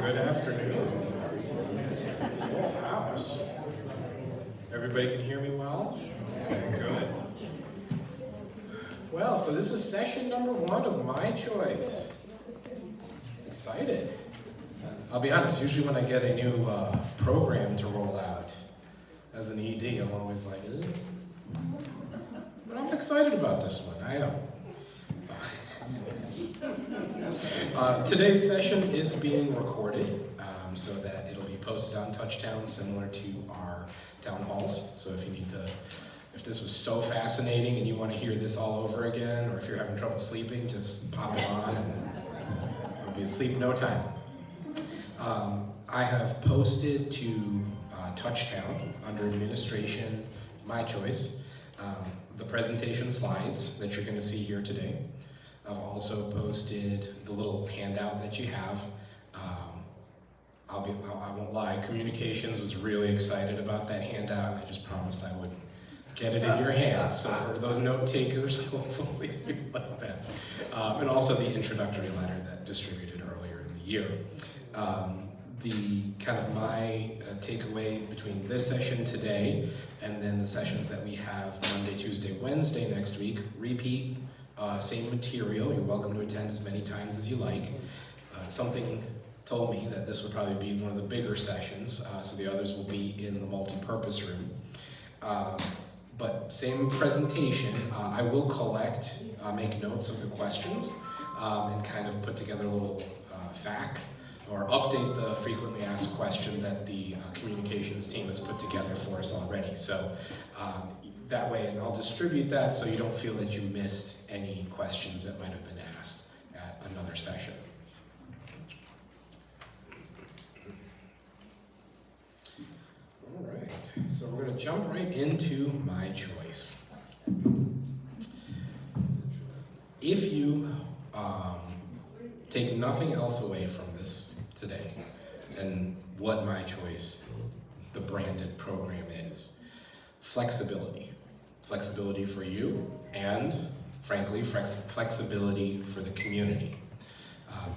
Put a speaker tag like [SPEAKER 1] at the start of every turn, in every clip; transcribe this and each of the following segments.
[SPEAKER 1] Good afternoon. Full house. Everybody can hear me well? Okay, good. Well, so this is session number 1 of My Choice. Excited. I'll be honest, usually when I get a new program to roll out as an ED, I'm always like, ugh. But I'm excited about this one, I am. Today's session is being recorded so that it'll be posted on Touchtown, similar to our town halls. So if this was so fascinating and you want to hear this all over again, or if you're having trouble sleeping, just pop it on and you'll be asleep in no time. I have posted to Touchtown under Administration, My Choice, the presentation slides that you're going to see here today. I've also posted the little handout that you have. I won't lie, Communications was really excited about that handout, and I just promised I would get it in your hands. So for those note takers, hopefully you like that. And also the introductory letter that distributed earlier in the year. The kind of my takeaway between this session today and then the sessions that we have Monday, Tuesday, Wednesday next week, repeat, same material. You're welcome to attend as many times as you like. Something told me that this would probably be one of the bigger sessions, so the others will be in the multi-purpose room. But same presentation. I will collect, make notes of the questions, and kind of put together a little FAQ, or update the frequently asked question that the communications team has put together for us already. So that way, and I'll distribute that so you don't feel that you missed any questions that might have been asked at another session. All right, so we're going to jump right into My Choice. If you take nothing else away from this today, and what My Choice, the branded program, is, flexibility. Flexibility for you, and frankly, flexibility for the community.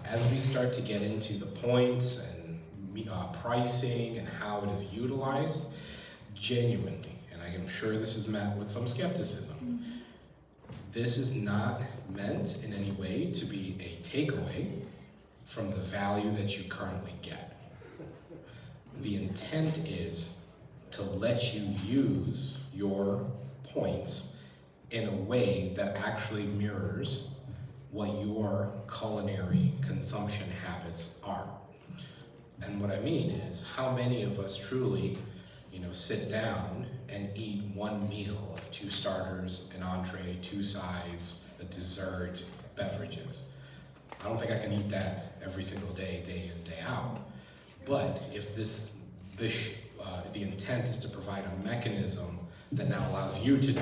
[SPEAKER 1] As we start to get into the points and pricing and how it is utilized, genuinely, and I am sure this is met with some skepticism, this is not meant in any way to be a takeaway from the value that you currently get. The intent is to let you use your points in a way that actually mirrors what your culinary consumption habits are. And what I mean is, how many of us truly, sit down and eat one meal of 2 starters, an entree, 2 sides, a dessert, beverages? I don't think I can eat that every single day, day in, day out. But if the intent is to provide a mechanism that now allows you to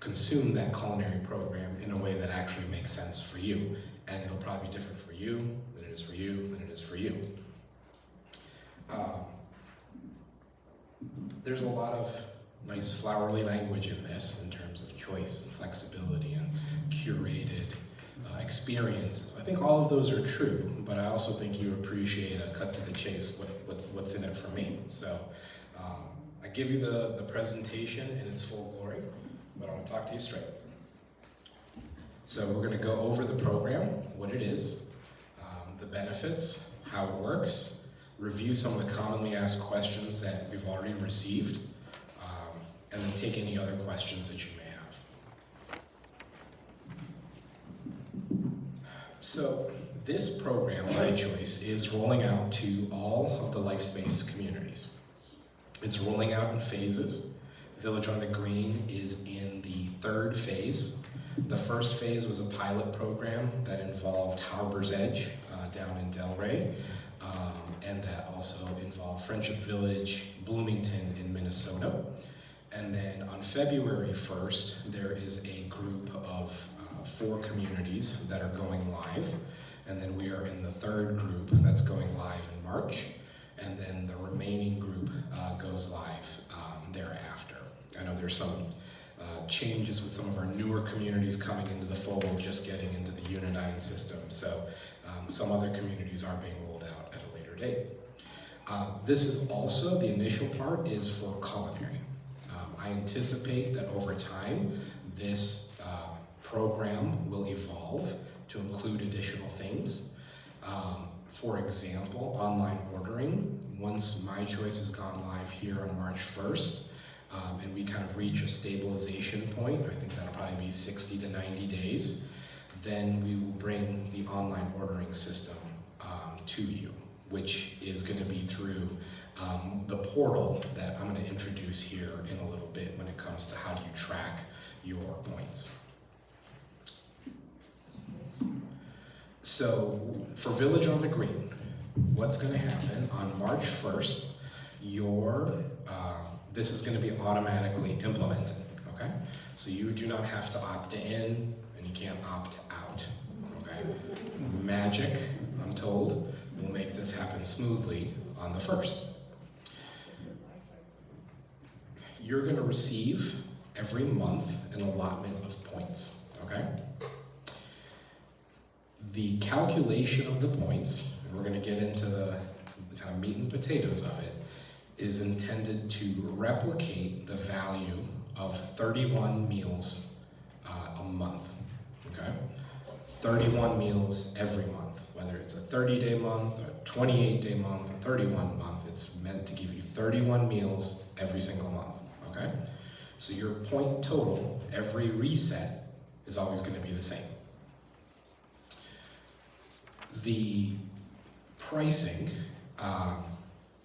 [SPEAKER 1] consume that culinary program in a way that actually makes sense for you. And it'll probably be different for you than it is for you than it is for you. There's a lot of nice flowery language in this in terms of choice and flexibility and curated experiences. I think all of those are true, but I also think you appreciate a cut to the chase, what's in it for me. So I give you the presentation in its full glory, but I want to talk to you straight. So we're going to go over the program, what it is, the benefits, how it works, review some of the commonly asked questions that we've already received, and then take any other questions that you may have. So this program, My Choice, is rolling out to all of the LifeSpace communities. It's rolling out in phases. Village on the Green is in the 3rd phase. The first phase was a pilot program that involved Harbor's Edge down in Delray, and that also involved Friendship Village, Bloomington in Minnesota. And then on February 1st, there is a group of 4 communities that are going live. And then we are in the 3rd group that's going live in March. And then the remaining group goes live thereafter. I know there's some changes with some of our newer communities coming into the fold, just getting into the Unidine system. So some other communities are being rolled out at later date. This is also, the initial part is for culinary. I anticipate that over time, this program will evolve to include additional things. For example, online ordering. Once My Choice has gone live here on March 1st, and we kind of reach a stabilization point, I think that'll probably be 60 to 90 days, then we will bring the online ordering system to you, which is going to be through the portal that I'm going to introduce here in a little bit when it comes to how do you track your points. So for Village on the Green, what's going to happen on March 1st, this is going to be automatically implemented, okay? So you do not have to opt in and you can't opt out, okay? Magic, I'm told, will make this happen smoothly on the 1st. You're going to receive every month an allotment of points, okay? The calculation of the points, and we're going to get into the kind of meat and potatoes of it, is intended to replicate the value of 31 meals a month, okay? 31 meals every month, whether it's a 30-day month, a 28-day month, or 31 month, it's meant to give you 31 meals every single month, okay? So your point total, every reset, is always going to be the same. The pricing,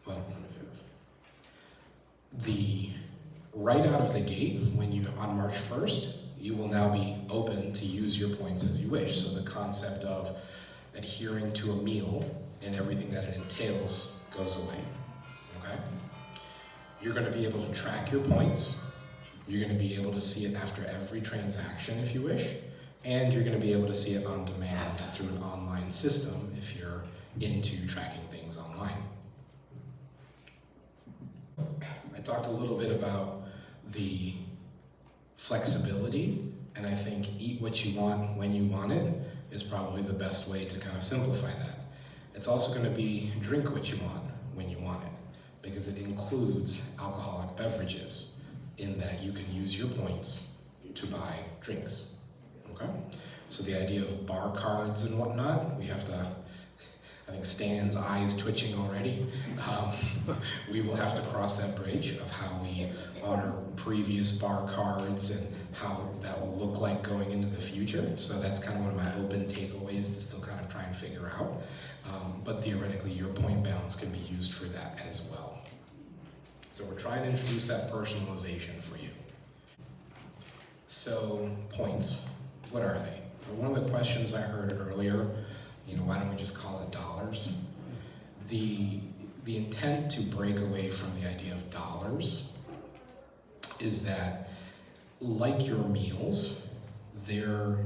[SPEAKER 1] let me say this. Right out of the gate, on March 1st, you will now be open to use your points as you wish. So the concept of adhering to a meal and everything that it entails goes away, okay? You're going to be able to track your points. You're going to be able to see it after every transaction if you wish. And you're going to be able to see it on demand through an online system if you're into tracking things online. I talked a little bit about the flexibility, and I think eat what you want when you want it is probably the best way to kind of simplify that. It's also going to be drink what you want when you want it, because it includes alcoholic beverages in that you can use your points to buy drinks. Okay? So the idea of bar cards and whatnot, we have to, I think Stan's eyes twitching already. We will have to cross that bridge of how we honor previous bar cards and how that will look like going into the future. So that's kind of one of my open takeaways to still kind of try and figure out. But theoretically, your point balance can be used for that as well. So we're trying to introduce that personalization for you. So points. What are they? One of the questions I heard earlier, why don't we just call it dollars? The intent to break away from the idea of dollars is that, like your meals, their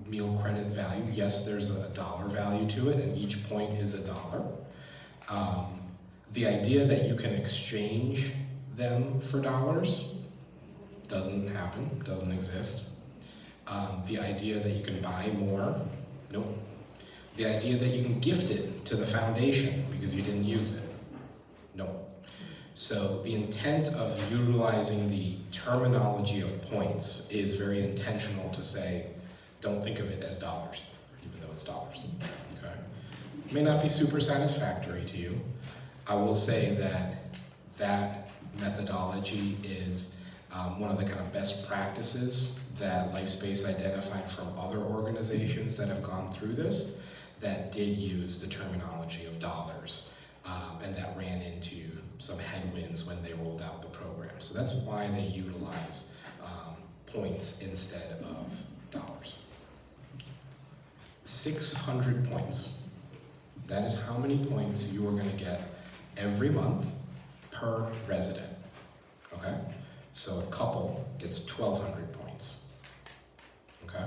[SPEAKER 1] meal credit value, yes, there's a dollar value to it, and each point is $1. The idea that you can exchange them for dollars doesn't happen, doesn't exist. The idea that you can buy more, nope. The idea that you can gift it to the foundation because you didn't use it, nope. So the intent of utilizing the terminology of points is very intentional to say, don't think of it as dollars, even though it's dollars, okay? It may not be super satisfactory to you. I will say that methodology is one of the kind of best practices that LifeSpace identified from other organizations that have gone through this that did use the terminology of dollars, and that ran into some headwinds when they rolled out the program. So that's why they utilize points instead of dollars. 600 points. That is how many points you are going to get every month per resident, okay? So a couple gets 1,200 points, okay?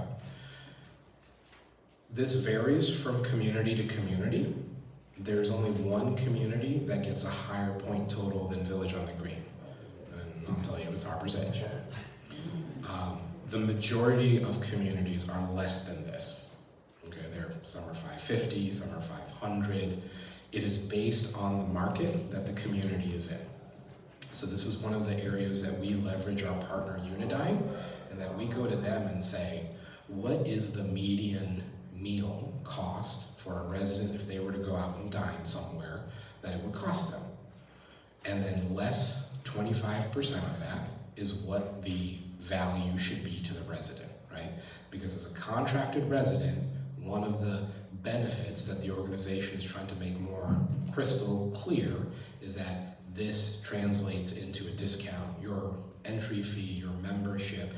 [SPEAKER 1] This varies from community to community. There's only one community that gets a higher point total than Village on the Green, and I'll tell you it's Harper's Edge. The majority of communities are less than this, okay? Some are 550, some are 500. It is based on the market that the community is in. So this is one of the areas that we leverage our partner Unidyne, and that we go to them and say, what is the median meal cost for a resident if they were to go out and dine somewhere that it would cost them? And then less 25% of that is what the value should be to the resident, right? Because as a contracted resident, one of the benefits that the organization is trying to make more crystal clear is that this translates into a discount. Your entry fee, your membership,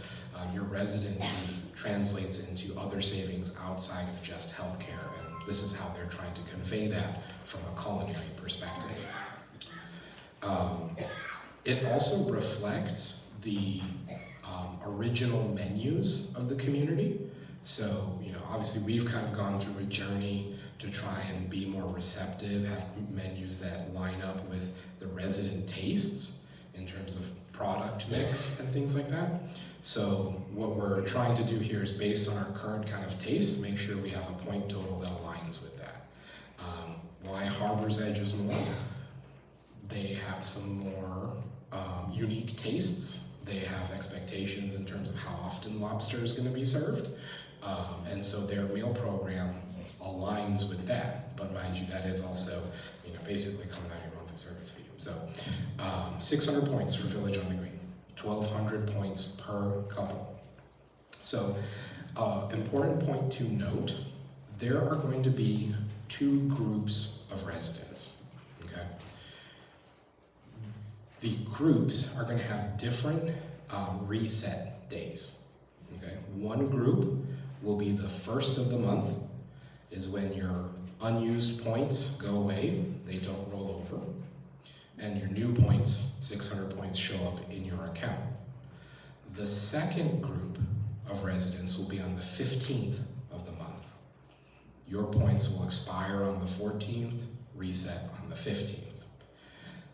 [SPEAKER 1] your residency translates into other savings outside of just healthcare, and this is how they're trying to convey that from a culinary perspective. It also reflects the original menus of the community. So, obviously we've kind of gone through a journey to try and be more receptive, have menus that line up with the resident tastes in terms of product mix and things like that. So what we're trying to do here is, based on our current kind of tastes, make sure we have a point total that aligns with that. Why Harbor's Edge is more? They have some more unique tastes. They have expectations in terms of how often lobster is going to be served. And so their meal program aligns with that. But mind you, that is also, basically coming out of your monthly service fee. So 600 points for Village on the Green, 1,200 points per couple. So important point to note, there are going to be two groups of residents, okay? The groups are going to have different reset days, okay? One group will be the first of the month, is when your unused points go away, they don't roll over, and your new points, 600 points, show up in your account. The second group of residents will be on the 15th of the month. Your points will expire on the 14th, reset on the 15th.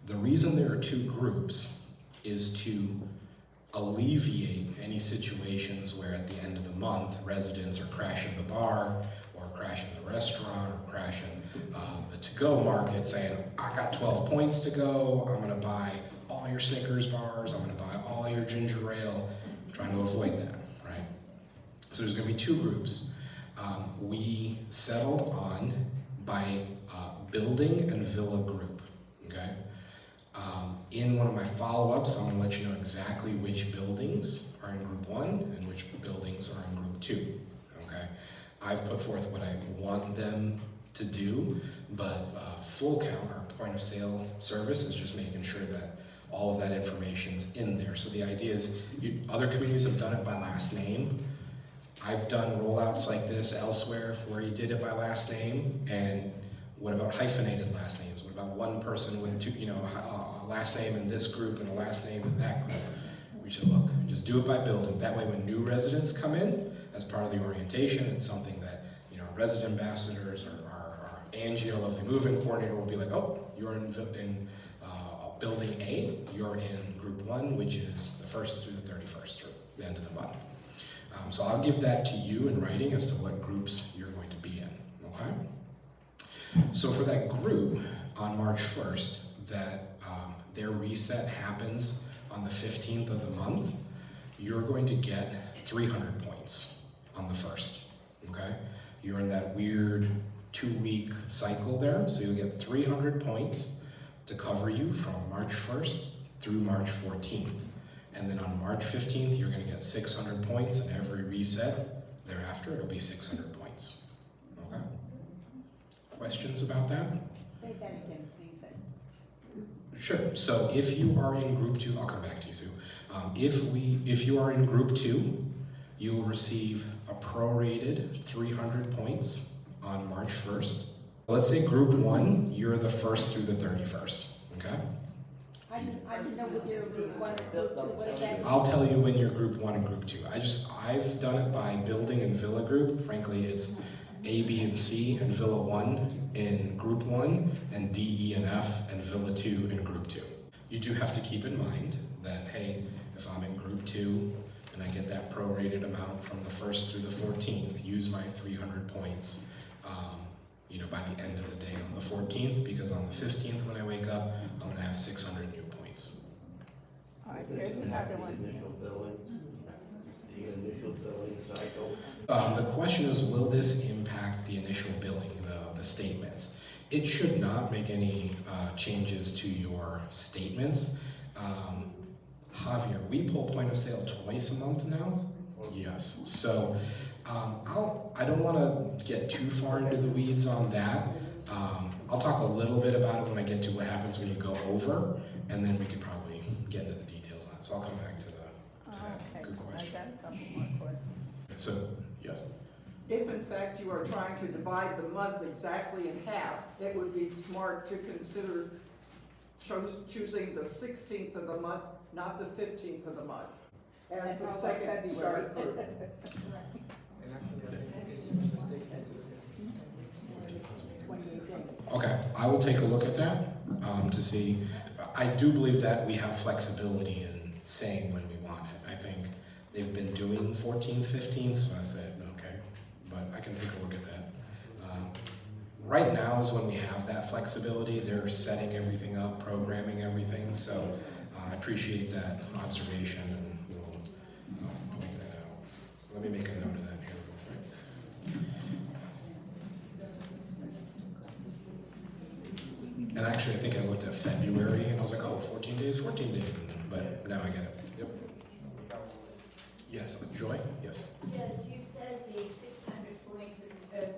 [SPEAKER 1] The reason there are two groups is to alleviate any situations where at the end of the month, residents are crashing the bar, or crashing the restaurant, or crashing the to-go market, saying, I got 12 points to go, I'm gonna buy all your Snickers bars, I'm gonna buy all your ginger ale. I'm trying to avoid that, right? So there's gonna be two groups. We settled on by building and villa group, okay? In one of my follow-ups, I'm gonna let you know exactly which buildings are in group 1 and which buildings are in group 2, okay? I've put forth what I want them to do, but full count, our point of sale service, is just making sure that all of that information's in there. So the idea is, other communities have done it by last name. I've done rollouts like this elsewhere where you did it by last name, and what about hyphenated last names? What about one person with two, a last name in this group and a last name in that group? We should look, just do it by building. That way when new residents come in, as part of the orientation, it's something that, resident ambassadors or Angie, our lovely move-in coordinator, will be like, oh, you're in building A, you're in group 1, which is the 1st through the 31st, or the end of the month. So I'll give that to you in writing as to what groups you're going to be in, okay? So for that group on March 1st, that their reset happens on the 15th of the month, you're going to get 300 points on the 1st, okay? You're in that weird 2-week cycle there, so you'll get 300 points to cover you from March 1st through March 14th. And then on March 15th, you're gonna get 600 points, and every reset thereafter, it'll be 600 points, okay? Questions about that?
[SPEAKER 2] Say that again, please.
[SPEAKER 1] Sure, so if you are in group 2, I'll come back to you, Sue. If you are in group 2, you will receive a prorated 300 points on March 1st. Let's say group 1, you're the 1st through the 31st, okay?
[SPEAKER 2] I didn't know whether you're group 1 or group 2, what is that?
[SPEAKER 1] I'll tell you when you're group 1 and group 2. I've done it by building and villa group. Frankly, it's A, B, and C and Villa 1 in group 1, and D, E, and F and Villa 2 in group 2. You do have to keep in mind that, hey, if I'm in group 2 and I get that prorated amount from the 1st through the 14th, use my 300 points, by the end of the day on the 14th, because on the 15th when I wake up, I'm gonna have 600 new points.
[SPEAKER 3] All right, here's another one.
[SPEAKER 4] Initial billing, the initial billing cycle.
[SPEAKER 1] The question is, will this impact the initial billing, the statements? It should not make any changes to your statements. Javier, we pull point of sale twice a month now? Yes. So I don't want to get too far into the weeds on that. I'll talk a little bit about it when I get to what happens when you go over, and then we could probably get into the details on it. So I'll come back to that.
[SPEAKER 3] Okay,
[SPEAKER 1] Good question.
[SPEAKER 3] I got a couple more questions.
[SPEAKER 1] So, yes.
[SPEAKER 2] If in fact you are trying to divide the month exactly in half, it would be smart to consider choosing the 16th of the month, not the 15th of the month, as the second start group.
[SPEAKER 1] Okay, I will take a look at that to see. I do believe that we have flexibility in saying when we want it. I think they've been doing 14th, 15th, so I said, okay, but I can take a look at that. Right now is when we have that flexibility. They're setting everything up, programming everything, so I appreciate that observation, and we'll point that out. Let me make a note of that here real quick. And actually, I think I looked at February, and I was like, oh, 14 days, but now I get it. Yep. Yes, Joy? Yes.
[SPEAKER 5] Yes, you said the 600 points are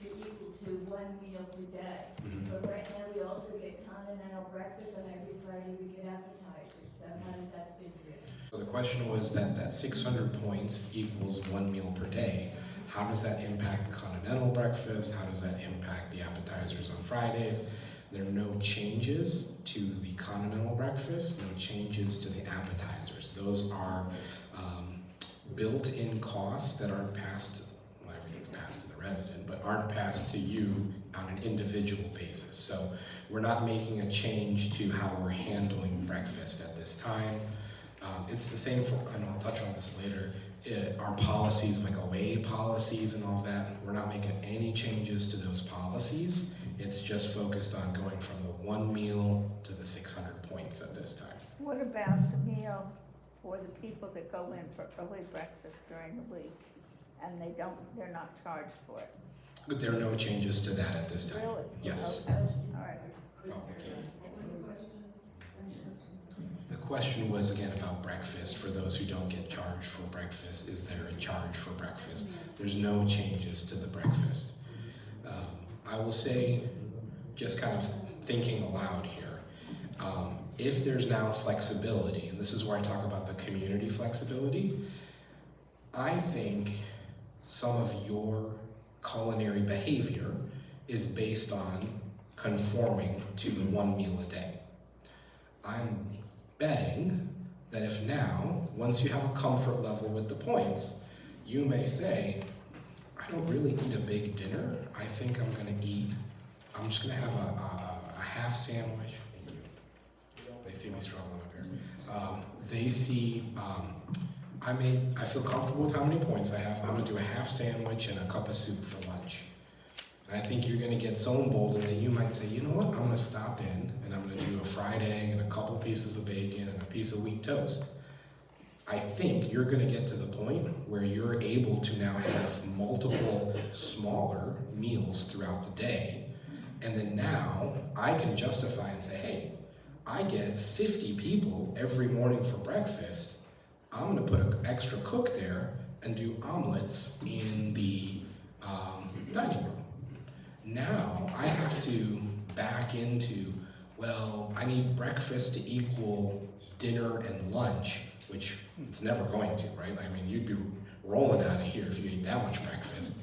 [SPEAKER 5] equal to 1 meal per day.
[SPEAKER 1] Mhm.
[SPEAKER 5] But right now, we also get continental breakfast, and every Friday we get appetizers. So how does that figure in?
[SPEAKER 1] So the question was that 600 points equals 1 meal per day. How does that impact continental breakfast? How does that impact the appetizers on Fridays? There are no changes to the continental breakfast, no changes to the appetizers. Those are built-in costs that aren't passed, well, everything's passed to the resident, but aren't passed to you on an individual basis. So we're not making a change to how we're handling breakfast at this time. It's the same for, and I'll touch on this later, our policies, like away policies and all that, we're not making any changes to those policies. It's just focused on going from the 1 meal to the 600 points at this time.
[SPEAKER 3] What about the meal for the people that go in for early breakfast during the week and they're not charged for it?
[SPEAKER 1] But there are no changes to that at this time.
[SPEAKER 3] Really?
[SPEAKER 1] Yes.
[SPEAKER 3] Okay, all right.
[SPEAKER 1] The question was again about breakfast. For those who don't get charged for breakfast, is there a charge for breakfast? There's no changes to the breakfast. I will say, just kind of thinking aloud here, if there's now flexibility, and this is where I talk about the community flexibility, I think some of your culinary behavior is based on conforming to 1 meal a day. I'm betting that if now, once you have a comfort level with the points, you may say, I don't really eat a big dinner. I think I'm just gonna have a half sandwich. Thank you. They see me struggling up here. They see, I feel comfortable with how many points I have. I'm gonna do a half sandwich and a cup of soup for lunch. And I think you're gonna get so emboldened that you might say, you know what, I'm gonna stop in and I'm gonna do a fried egg and a couple pieces of bacon and a piece of wheat toast. I think you're gonna get to the point where you're able to now have multiple smaller meals throughout the day. And then now I can justify and say, hey, I get 50 people every morning for breakfast. I'm gonna put an extra cook there and do omelets in the dining room. Now I have to back into, well, I need breakfast to equal dinner and lunch, which it's never going to, right? I mean, you'd be rolling out of here if you ate that much breakfast.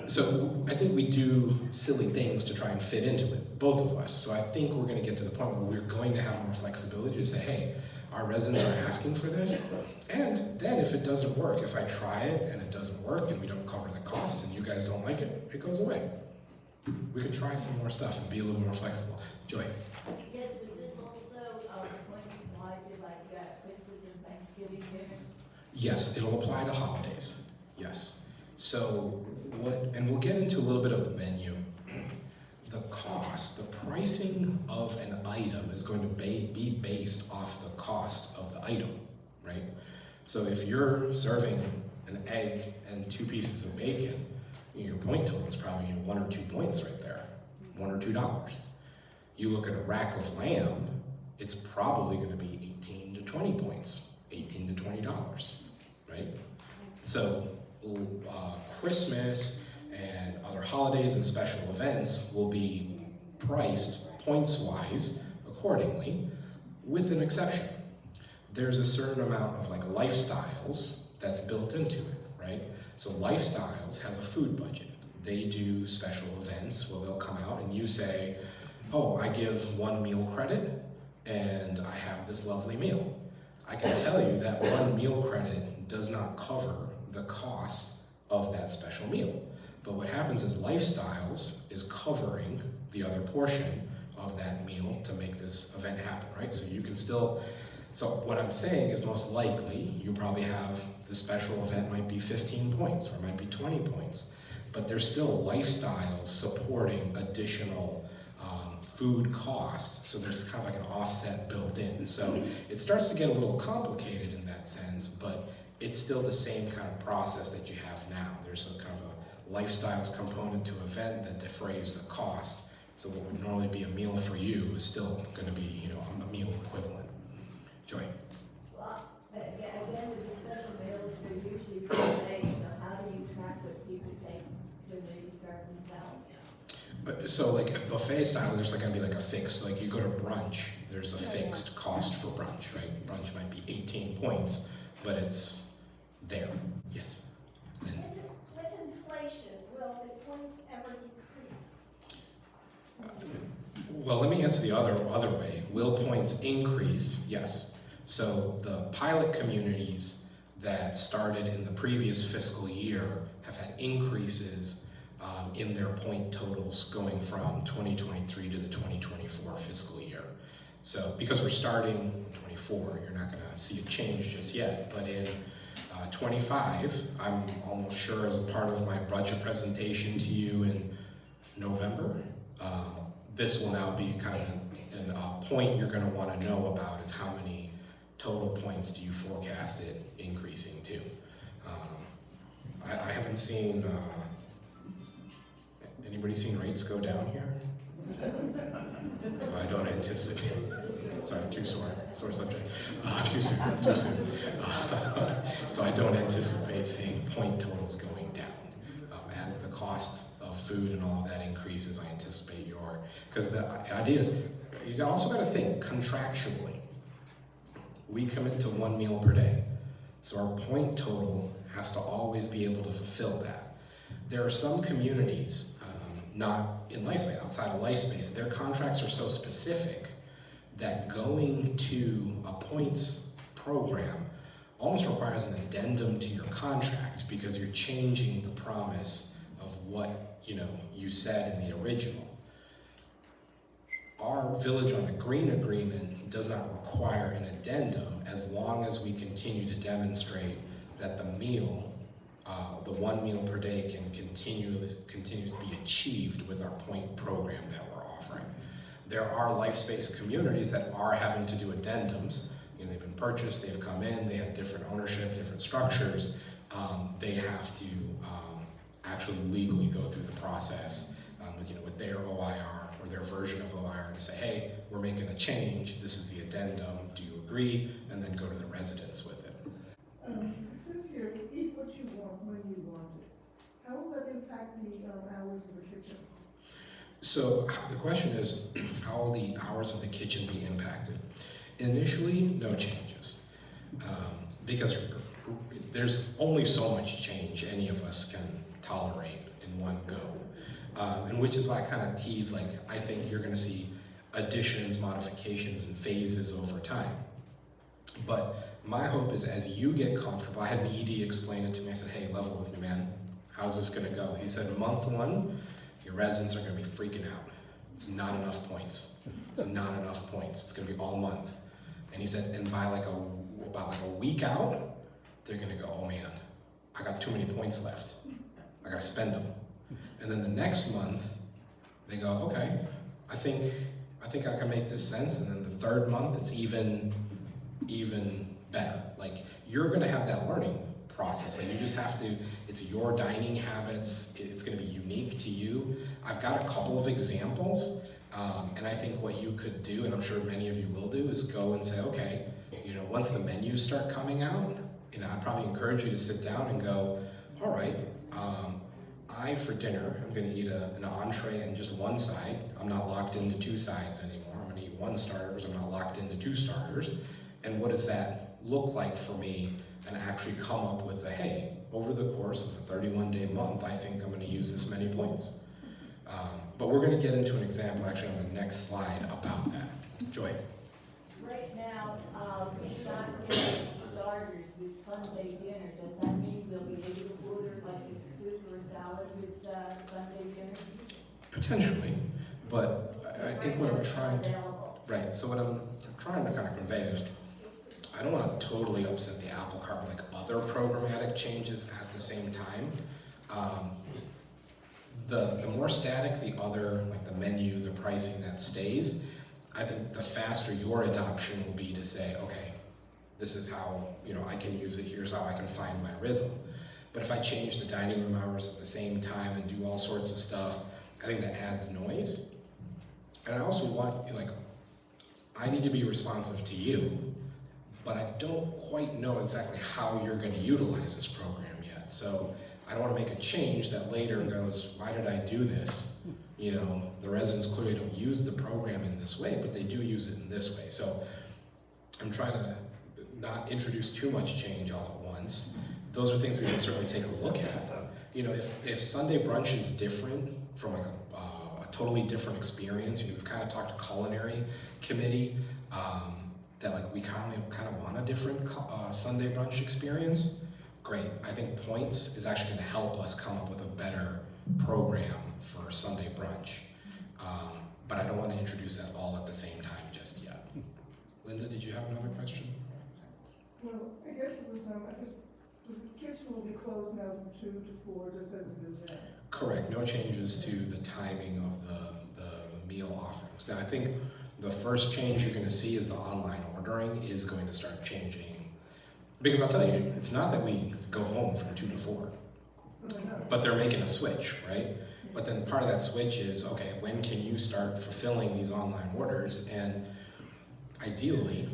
[SPEAKER 1] So I think we do silly things to try and fit into it, both of us. So I think we're gonna get to the point where we're going to have more flexibility to say, hey, our residents are asking for this. And then if it doesn't work, if I try it and it doesn't work and we don't cover the costs and you guys don't like it, it goes away. We could try some more stuff and be a little more flexible. Joy.
[SPEAKER 5] Yes, but this also going to apply to like Christmas and Thanksgiving dinner?
[SPEAKER 1] Yes, it'll apply to holidays. Yes. So and we'll get into a little bit of the menu. The cost pricing of an item is going to be based off the cost of the item, right? So if you're serving an egg and 2 pieces of bacon, your point total is probably 1 or 2 points right there, $1 or $2. You look at a rack of lamb, it's probably going to be 18 to 20 points, $18 to $20, right? So Christmas and other holidays and special events will be priced points-wise accordingly, with an exception. There's a certain amount of like lifestyles that's built into it, right? So Lifestyles has a food budget. They do special events where they'll come out and you say, oh, I give 1 meal credit and I have this lovely meal. I can tell you that 1 meal credit does not cover the cost of that special meal. But what happens is Lifestyles is covering the other portion of that meal to make this event happen, right? So you can still, so what I'm saying is most likely you probably have the special event might be 15 points or might be 20 points, but there's still Lifestyles supporting additional food cost, so there's kind of like an offset built in. So it starts to get a little complicated in that sense, but it's still the same kind of process that you have now. There's a kind of a Lifestyles component to event that defrays the cost. So what would normally be a meal for you is still going to be, a meal equivalent. Joy.
[SPEAKER 5] Well, again, with the special meals, they're usually for days, so how do you track what people take when they serve themselves?
[SPEAKER 1] So like a buffet style, there's going to be like a fixed, like you go to brunch, there's a fixed cost for brunch, right? Brunch might be 18 points, but it's there. Yes. Lynn?
[SPEAKER 6] With inflation, will the points ever decrease?
[SPEAKER 1] Well, let me answer the other way. Will points increase? Yes. So the pilot communities that started in the previous fiscal year have had increases in their point totals going from 2023 to the 2024 fiscal year. So because we're starting 24, you're not going to see a change just yet, but in 25, I'm almost sure as a part of my budget presentation to you in November, this will now be kind of a point you're going to want to know about is how many total points do you forecast it increasing to. I haven't seen, anybody seen rates go down here? So I don't anticipate, sorry, too sore subject, too soon. So I don't anticipate seeing point totals going down. As the cost of food and all of that increases, I anticipate because the idea is, you also got to think contractually. We commit to 1 meal per day, so our point total has to always be able to fulfill that. There are some communities, not in LifeSpace, outside of LifeSpace, their contracts are so specific that going to a points program almost requires an addendum to your contract because you're changing the promise of what you said in the original. Our Village on the Green agreement does not require an addendum as long as we continue to demonstrate that the meal, the 1 meal per day can continue to be achieved with our point program that we're offering. There are LifeSpace communities that are having to do addendums. They've been purchased, they've come in, they have different ownership, different structures. They have to actually legally go through the process with their OIR or their version of OIR to say, hey, we're making a change, this is the addendum, do you agree? And then go to the residents with it.
[SPEAKER 7] It says here, eat what you want when you want it. How will that impact the hours of the kitchen?
[SPEAKER 1] So the question is, how will the hours of the kitchen be impacted? Initially, no changes, because there's only so much change any of us can tolerate in one go. And which is why I kind of tease, like, I think you're going to see additions, modifications, and phases over time. But my hope is as you get comfortable, I had an ED explain it to me. I said, hey, level with me, man. How's this going to go? He said, month 1, your residents are going to be freaking out. It's not enough points. It's not enough points. It's going to be all month. And he said, and by about a week out, they're going to go, oh man, I got too many points left. I got to spend them. And then the next month, they go, okay, I think I can make this sense, and then the third month, it's even better. Like, you're gonna have that learning process. Like, you just have to, it's your dining habits, it's gonna be unique to you. I've got a couple of examples, and I think what you could do, and I'm sure many of you will do, is go and say, okay, you know, once the menus start coming out, you know, I'd probably encourage you to sit down and go, all right, for dinner, I'm gonna eat an entree and just one side. I'm not locked into two sides anymore. I'm gonna eat one starters, I'm not locked into two starters. And what does that look like for me? And actually come up with hey, over the course of a 31-day month, I think I'm gonna use this many points. But we're gonna get into an example actually on the next slide about that. Joy.
[SPEAKER 5] Right now, we're not getting starters with Sunday dinner. Does that mean we'll be able to order like a soup or a salad with Sunday dinner?
[SPEAKER 1] Potentially, but I think what I'm trying to,
[SPEAKER 5] Available.
[SPEAKER 1] right, so what I'm trying to kind of convey is, I don't want to totally upset the apple cart with like other programmatic changes at the same time. The more static the other, like the menu, the pricing that stays, I think the faster your adoption will be to say, okay, this is how, you know, I can use it, here's how I can find my rhythm. But if I change the dining room hours at the same time and do all sorts of stuff, I think that adds noise. And I also want, like, I need to be responsive to you, but I don't quite know exactly how you're going to utilize this program yet. So I don't want to make a change that later goes, why did I do this? You know, the residents clearly don't use the program in this way, but they do use it in this way. So I'm trying to not introduce too much change all at once. Those are things we can certainly take a look at. You know, if Sunday brunch is different from like a totally different experience, you know, we've kind of talked to culinary committee, that like we kind of want a different Sunday brunch experience. Great. I think points is actually going to help us come up with a better program for Sunday brunch. But I don't want to introduce that all at the same time just yet. Linda, did you have another question?
[SPEAKER 7] Well, I guess it was, the kitchen will be closed now from 2 to 4, just as it is now.
[SPEAKER 1] Correct. No changes to the timing of the meal offerings. Now, I think the first change you're going to see is the online ordering is going to start changing. Because I'll tell you, it's not that we go home from 2 to 4, but they're making a switch, right? But then part of that switch is, okay, when can you start fulfilling these online orders? And ideally,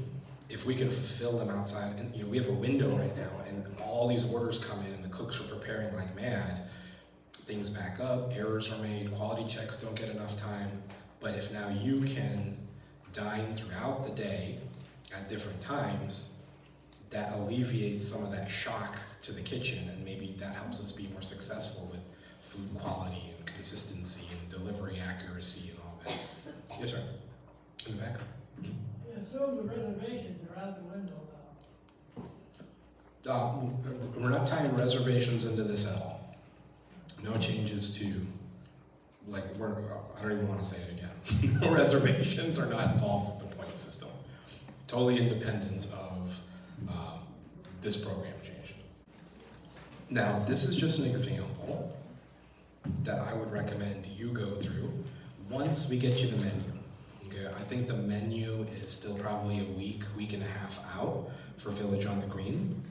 [SPEAKER 1] if we can fulfill them outside, and you know, we have a window right now, and all these orders come in, and the cooks are preparing like mad, things back up, errors are made, quality checks don't get enough time. But if now you can dine throughout the day at different times, that alleviates some of that shock to the kitchen, and maybe that helps us be more successful with food quality and consistency and delivery accuracy and all that. Yes, sir. In the back.
[SPEAKER 8] I assume the reservations are out the window now.
[SPEAKER 1] We're not tying reservations into this at all. No changes to, like, I don't even want to say it again. Reservations are not involved with the point system. Totally independent of this program change. Now, this is just an example that I would recommend you go through once we get you the menu. Okay, I think the menu is still probably a week and a half out for Village on the Green,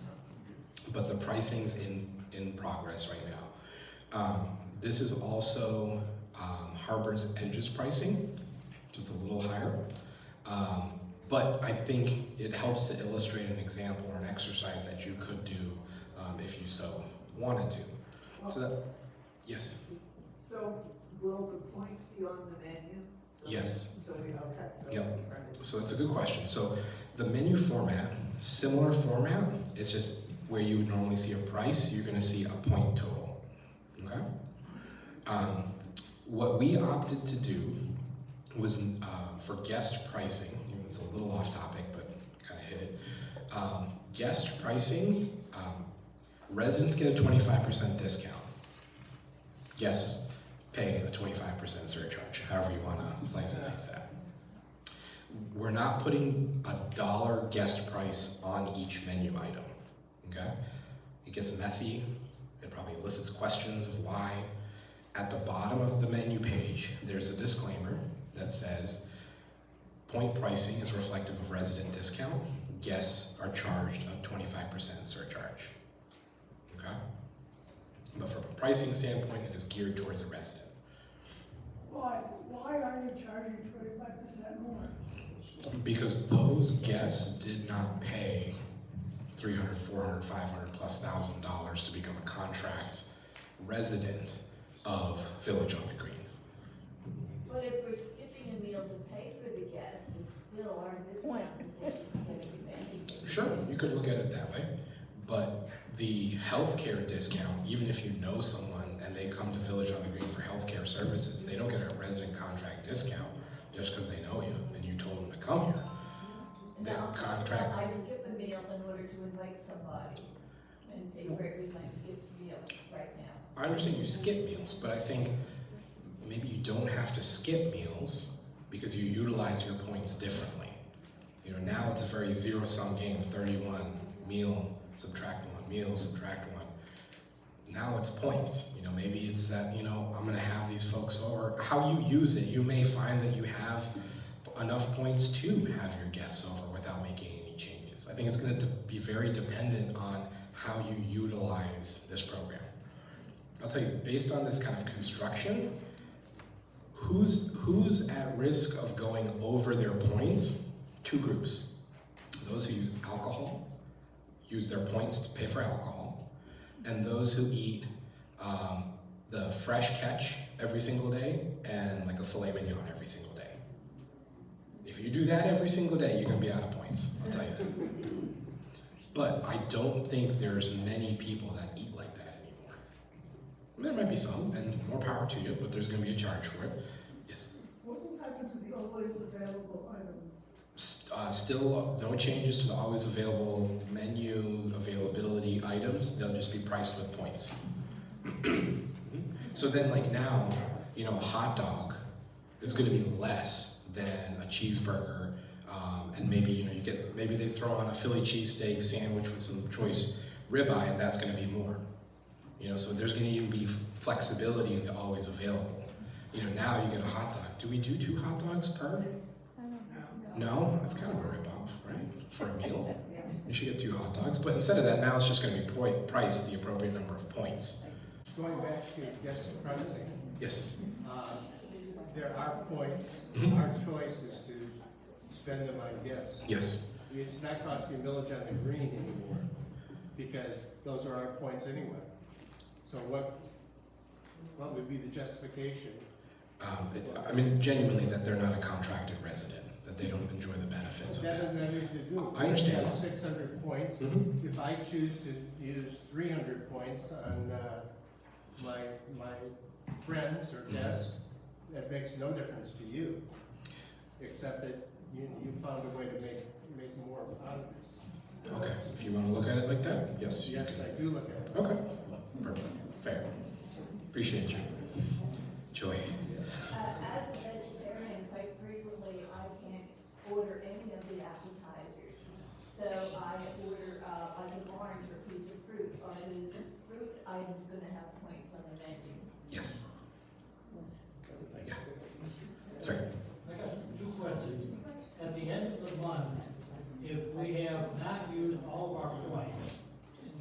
[SPEAKER 1] but the pricing's in progress right now. This is also Harbor's Edges pricing, which is a little higher. But I think it helps to illustrate an example or an exercise that you could do if you so wanted to. So that, yes.
[SPEAKER 9] So will the points be on the menu?
[SPEAKER 1] Yes.
[SPEAKER 9] So we, okay.
[SPEAKER 1] Yep. So that's a good question. So the menu format, similar format, it's just where you would normally see a price, you're gonna see a point total, okay? What we opted to do was for guest pricing, it's a little off topic, but kind of hit it. Guest pricing, residents get a 25% discount. Guests pay a 25% surcharge, however you want to slice and dice that. We're not putting a dollar guest price on each menu item, okay? It gets messy, it probably elicits questions of why. At the bottom of the menu page, there's a disclaimer that says point pricing is reflective of resident discount. Guests are charged a 25% surcharge. Okay? But from a pricing standpoint, it is geared towards a resident.
[SPEAKER 7] Why are you charging 25% more?
[SPEAKER 1] Because those guests did not pay $300, $400, $500 plus $1,000 to become a contract resident of Village on the Green.
[SPEAKER 5] But if we're skipping a meal to pay for the guests, it's still our discount that is getting.
[SPEAKER 1] Sure, you could look at it that way, but the healthcare discount, even if you know someone and they come to Village on the Green for healthcare services, they don't get a resident contract discount just because they know you and you told them to come here. They
[SPEAKER 5] Now,
[SPEAKER 1] contract.
[SPEAKER 5] I skip a meal in order to invite somebody and pay for it with my skipped meal right now.
[SPEAKER 1] I understand you skip meals, but I think maybe you don't have to skip meals because you utilize your points differently. You know, now it's a very zero-sum game, 31, meal, subtract one, meal, subtract one. Now it's points. You know, maybe it's that, you know, I'm gonna have these folks over. How you use it, you may find that you have enough points to have your guests over without making any changes. I think it's gonna be very dependent on how you utilize this program. I'll tell you, based on this kind of construction, who's at risk of going over their points? Two groups. Those who use alcohol, use their points to pay for alcohol, and those who eat the fresh catch every single day and like a filet mignon every single day. If you do that every single day, you're gonna be out of points, I'll tell you that. But I don't think there's many people that eat like that anymore. There might be some, and more power to you, but there's gonna be a charge for it. Yes.
[SPEAKER 7] What will happen to the always available items?
[SPEAKER 1] Still no changes to the always available menu availability items. They'll just be priced with points. So then like now, you know, a hot dog is gonna be less than a cheeseburger. And maybe, you know, maybe they throw on a Philly cheesesteak sandwich with some choice ribeye, and that's gonna be more. You know, so there's gonna even be flexibility in the always available. You know, now you get a hot dog. Do we do 2 hot dogs per? No, that's kind of a rip-off, right? For a meal, you should get 2 hot dogs. But instead of that, now it's just going to be priced the appropriate number of points.
[SPEAKER 10] Going back to guest pricing,
[SPEAKER 1] Yes.
[SPEAKER 10] there are points.
[SPEAKER 1] Mhm.
[SPEAKER 10] Our choice is to spend them on guests.
[SPEAKER 1] Yes.
[SPEAKER 10] It's not costing Village on the Green anymore because those are our points anyway. So what would be the justification?
[SPEAKER 1] I mean, genuinely, that they're not a contracted resident, that they don't enjoy the benefits of
[SPEAKER 10] That
[SPEAKER 1] that.
[SPEAKER 10] doesn't have anything to do.
[SPEAKER 1] I understand.
[SPEAKER 10] We have 600 points.
[SPEAKER 1] Mhm.
[SPEAKER 10] If I choose to use 300 points on my friends or guests, that makes no difference to you, except that you found a way to make more out of this.
[SPEAKER 1] Okay, if you want to look at it like that, yes, you
[SPEAKER 10] Yes,
[SPEAKER 1] can.
[SPEAKER 10] I do look at it.
[SPEAKER 1] Okay, perfect, fair. Appreciate you. Joy.
[SPEAKER 5] As a vegetarian, quite frequently, I can't order any of the appetizers. So I order, like an orange or a piece of fruit. Are the fruit items gonna have points on the menu?
[SPEAKER 1] Yes. Yeah. Sorry.
[SPEAKER 8] I got 2 questions. At the end of the month, if we have not used all of our points,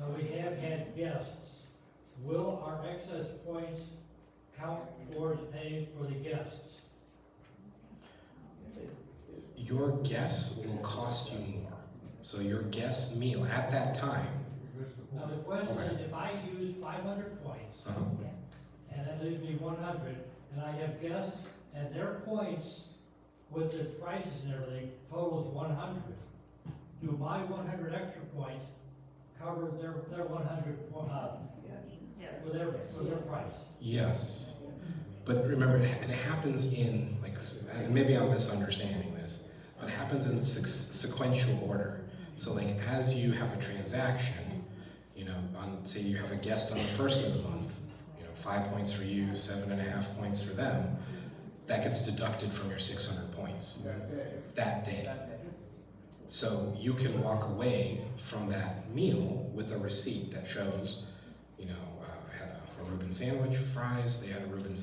[SPEAKER 8] and we have had guests, will our excess points count towards paying for the guests?
[SPEAKER 1] Your guests will cost you more. So your guest meal at that time,
[SPEAKER 8] Now, the question
[SPEAKER 1] Okay.
[SPEAKER 8] is, if I use 500 points,
[SPEAKER 1] uh-huh.
[SPEAKER 8] and that leaves me 100, and I have guests, and their points with the prices and everything totals 100, do my 100 extra points cover their 100 points for their price?
[SPEAKER 1] Yes. But remember, it happens in, like, and maybe I'm misunderstanding this, but it happens in sequential order. So like, as you have a transaction, you know, say you have a guest on the 1st of the month, you know, 5 points for you, 7.5 points for them, that gets deducted from your 600 points that day. So you can walk away from that meal with a receipt that shows, you know, I had a Reuben sandwich, fries, they had a Reuben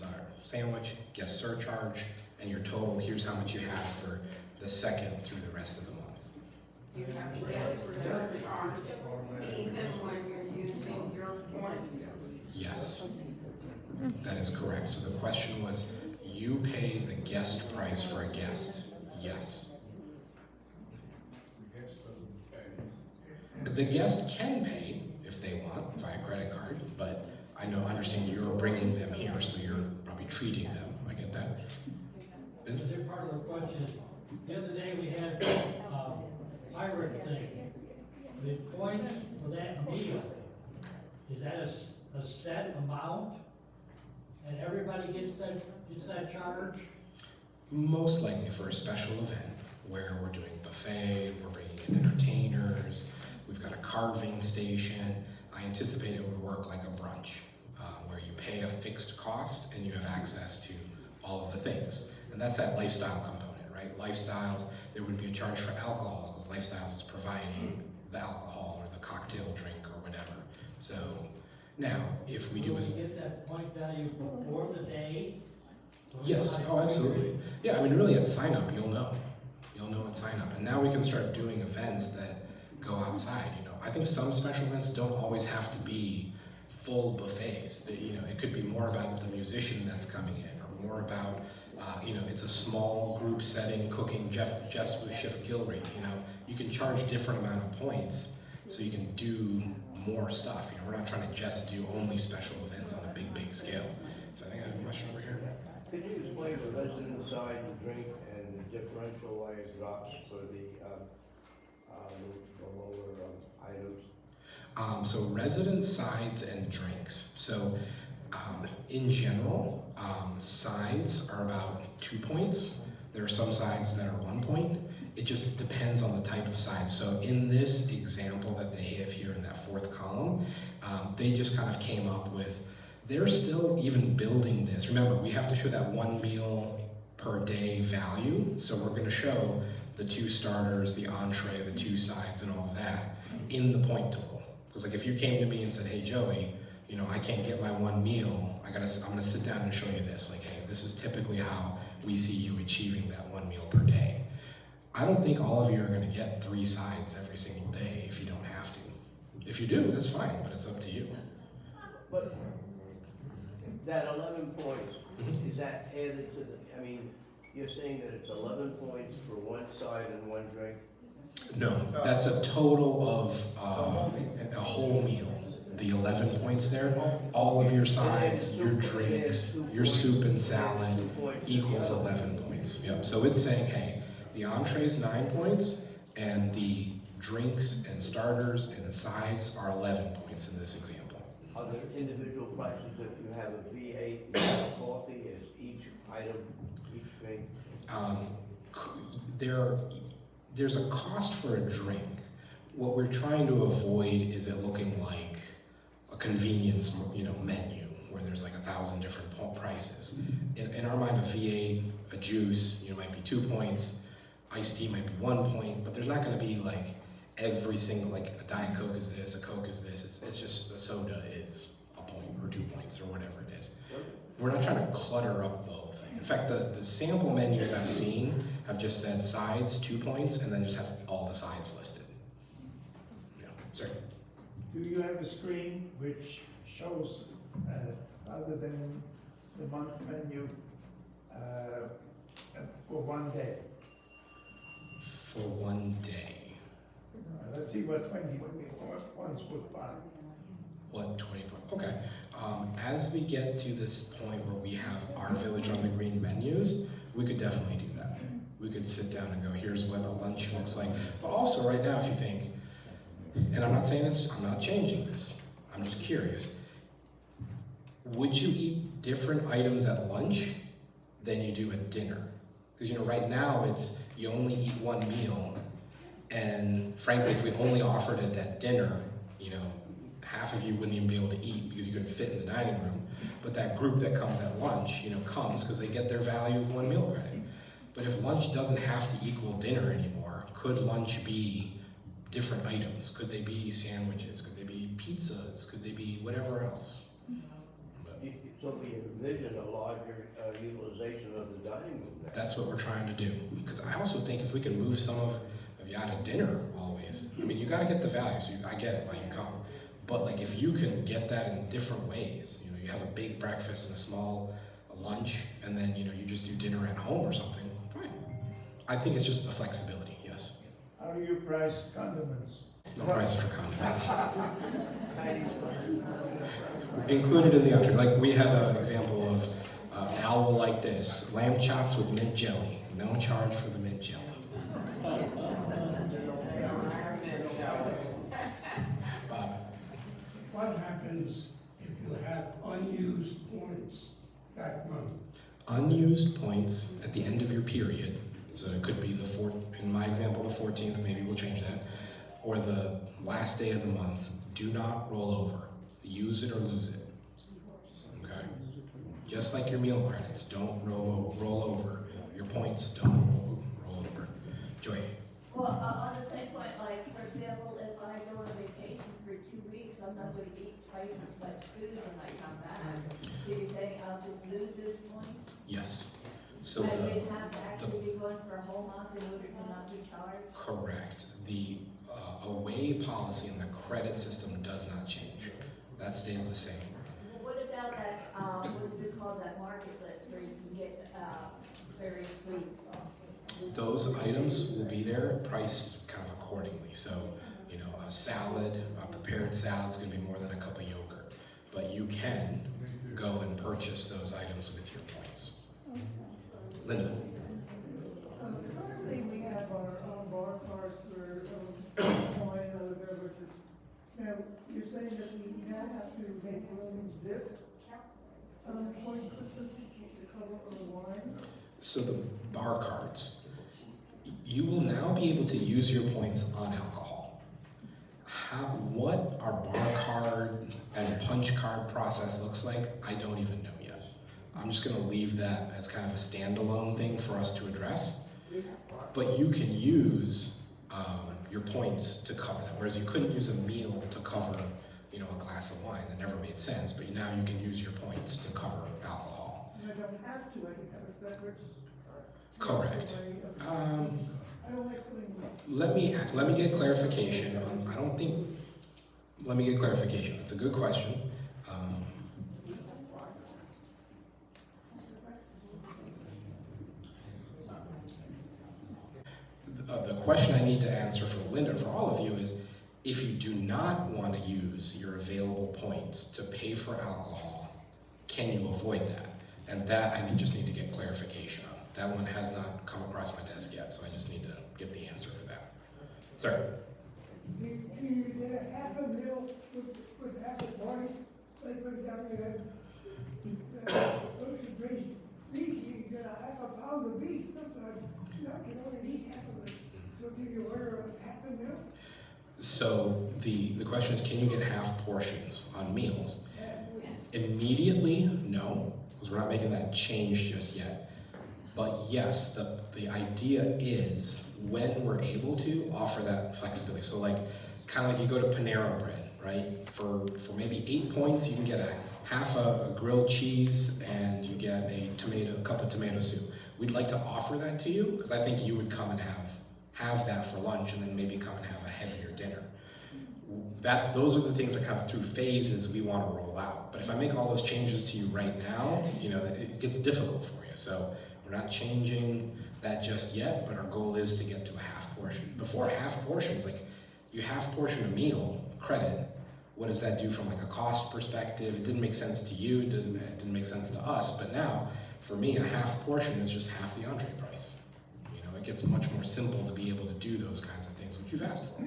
[SPEAKER 1] sandwich, guest surcharge, and your total, here's how much you have for the second through the rest of the month.
[SPEAKER 9] You have to ask for surcharge even when you're using your points.
[SPEAKER 1] Yes, that is correct. So the question was, you pay the guest price for a guest? Yes. The guest can pay if they want via credit card, but I understand you're bringing them here, so you're probably treating them. I get that. Vince?
[SPEAKER 8] The other part of the question is, the other day we had, pirate thing. The points for that meal, is that a set amount? And everybody gets that charge?
[SPEAKER 1] Most likely for a special event where we're doing buffet, we're bringing in entertainers, we've got a carving station. I anticipate it would work like a brunch, where you pay a fixed cost and you have access to all of the things. And that's that lifestyle component, right? Lifestyles, there would be a charge for alcohol, because Lifestyles is providing the alcohol or the cocktail drink or whatever. So now, if we do
[SPEAKER 8] Will
[SPEAKER 1] a...
[SPEAKER 8] we get that point value before the day?
[SPEAKER 1] Yes, oh, absolutely. Yeah, I mean, really at sign up, you'll know. You'll know at sign up. And now we can start doing events that go outside, you know. I think some special events don't always have to be full buffets. That, you know, it could be more about the musician that's coming in, or more about, you know, it's a small group setting, cooking, just with Chef Gilreath, you know. You can charge different amount of points so you can do more stuff. You know, we're not trying to just do only special events on a big scale. So I think I have a question over here.
[SPEAKER 4] Could you explain the resident side and drink and the differential why it drops for the lower items?
[SPEAKER 1] So resident sides and drinks. So in general, sides are about 2 points. There are some sides that are 1 point. It just depends on the type of side. So in this example that they have here in that fourth column, they just kind of came up with, they're still even building this. Remember, we have to show that 1 meal per day value. So we're gonna show the 2 starters, the entree, the 2 sides, and all of that in the point total. Because like if you came to me and said, hey Joey, you know, I can't get my 1 meal, I'm gonna sit down and show you this. Like, hey, this is typically how we see you achieving that 1 meal per day. I don't think all of you are gonna get 3 sides every single day if you don't have to. If you do, that's fine, but it's up to you.
[SPEAKER 4] But that 11 points, is that added to the, I mean, you're saying that it's 11 points for 1 side and 1 drink?
[SPEAKER 1] No, that's a total of a whole meal. The 11 points there, all of your sides, your drinks, your soup and salad equals 11 points. Yep. So it's saying, hey, the entree is 9 points, and the drinks and starters and sides are 11 points in this example.
[SPEAKER 4] Are there individual prices if you have a V8, you have a coffee, is each item, each drink?
[SPEAKER 1] There's a cost for a drink. What we're trying to avoid is it looking like a convenience, menu where there's like 1,000 different prices. In our mind, a V8, a juice, might be 2 points. Iced tea might be 1 point, but there's not going to be like every single, like a Diet Coke is this, a Coke is this. It's just a soda is a point or 2 points or whatever it is. We're not trying to clutter up the whole thing. In fact, the sample menus I've seen have just said sides 2 points and then just has all the sides listed. Sorry.
[SPEAKER 7] Do you have a screen which shows, other than the month menu, for 1 day?
[SPEAKER 1] For 1 day.
[SPEAKER 7] Let's see what 20 ones would buy.
[SPEAKER 1] What 20 points? Okay. As we get to this point where we have our Village on the Green menus, we could definitely do that. We could sit down and go, here's what a lunch looks like. But also right now, if you think, and I'm not saying this, I'm not changing this, I'm just curious, would you eat different items at lunch than you do at dinner? Because right now it's, you only eat 1 meal, and frankly, if we only offered it at dinner, half of you wouldn't even be able to eat because you couldn't fit in the dining room. But that group that comes at lunch, comes because they get their value of 1 meal credit. But if lunch doesn't have to equal dinner anymore, could lunch be different items? Could they be sandwiches? Could they be pizzas? Could they be whatever else?
[SPEAKER 4] So So we envision a larger utilization of the dining room there.
[SPEAKER 1] That's what we're trying to do. Because I also think if we can move some of you out of dinner always, I mean, you gotta get the value, so I get it why you come. But like if you can get that in different ways, you know, you have a big breakfast and a small lunch, and then, you know, you just do dinner at home or something, fine. I think it's just a flexibility, yes.
[SPEAKER 7] How do you price condiments?
[SPEAKER 1] No prices for condiments. Included in the entree. Like we had an example of Al will like this, lamb chops with mint jelly. No charge for the mint jelly. Bob.
[SPEAKER 11] What happens if you have unused points that month?
[SPEAKER 1] Unused points at the end of your period, so it could be the in my example, the 14th, maybe we'll change that, or the last day of the month, do not roll over. Use it or lose it. Okay? Just like your meal credits, don't roll over. Your points don't roll over. Joy.
[SPEAKER 5] Well, on the same point, like, for example, if I go on vacation for 2 weeks, I'm not going to eat twice as much food when I come back. So you're saying I'll just lose those points?
[SPEAKER 1] Yes. So
[SPEAKER 5] I would have to actually be going for a whole month in order to not be charged?
[SPEAKER 1] correct. The away policy in the credit system does not change. That stays the same.
[SPEAKER 5] Well, what about that, what is it called, that market list where you can get various foods?
[SPEAKER 1] Those items will be there, priced kind of accordingly. So, you know, a salad, a prepared salad is going to be more than a cup of yogurt. But you can go and purchase those items with your points. Linda.
[SPEAKER 7] Currently, we have our bar cards for wine and other beverages. Now, you're saying that we now have to make room this point system to cover the wine?
[SPEAKER 1] So the bar cards, you will now be able to use your points on alcohol. What our bar card and punch card process looks like, I don't even know yet. I'm just gonna leave that as kind of a standalone thing for us to address. But you can use your points to cover that, whereas you couldn't use a meal to cover, you know, a glass of wine. That never made sense, but now you can use your points to cover alcohol.
[SPEAKER 7] And I don't have to, I can have a separate.
[SPEAKER 1] Correct.
[SPEAKER 7] I don't like putting.
[SPEAKER 1] Let me get clarification. Let me get clarification. It's a good question. The question I need to answer for Linda and for all of you is, if you do not want to use your available points to pay for alcohol, can you avoid that? And that I just need to get clarification on. That one has not come across my desk yet, so I just need to get the answer for that. Sir?
[SPEAKER 11] Can you get a half a meal with half a price? Like, for example, you have roasted beef, you get a half a pound of beef sometimes. You can only eat half of it. So can you order a half a meal?
[SPEAKER 1] So the question is, can you get half portions on meals? Immediately, no, because we're not making that change just yet. But yes, the idea is when we're able to offer that flexibility. So like, kind of like you go to Panera Bread, right? For maybe 8 points, you can get a half a grilled cheese and you get a cup of tomato soup. We'd like to offer that to you because I think you would come and have that for lunch and then maybe come and have a heavier dinner. Those are the things that kind of through phases we want to roll out. But if I make all those changes to you right now, you know, it gets difficult for you. So we're not changing that just yet, but our goal is to get to a half portion. Before half portions, like you half portion a meal credit, what does that do from like a cost perspective? It didn't make sense to you, it didn't make sense to us, but now for me, a half portion is just half the entree price. You know, it gets much more simple to be able to do those kinds of things, which you've asked for.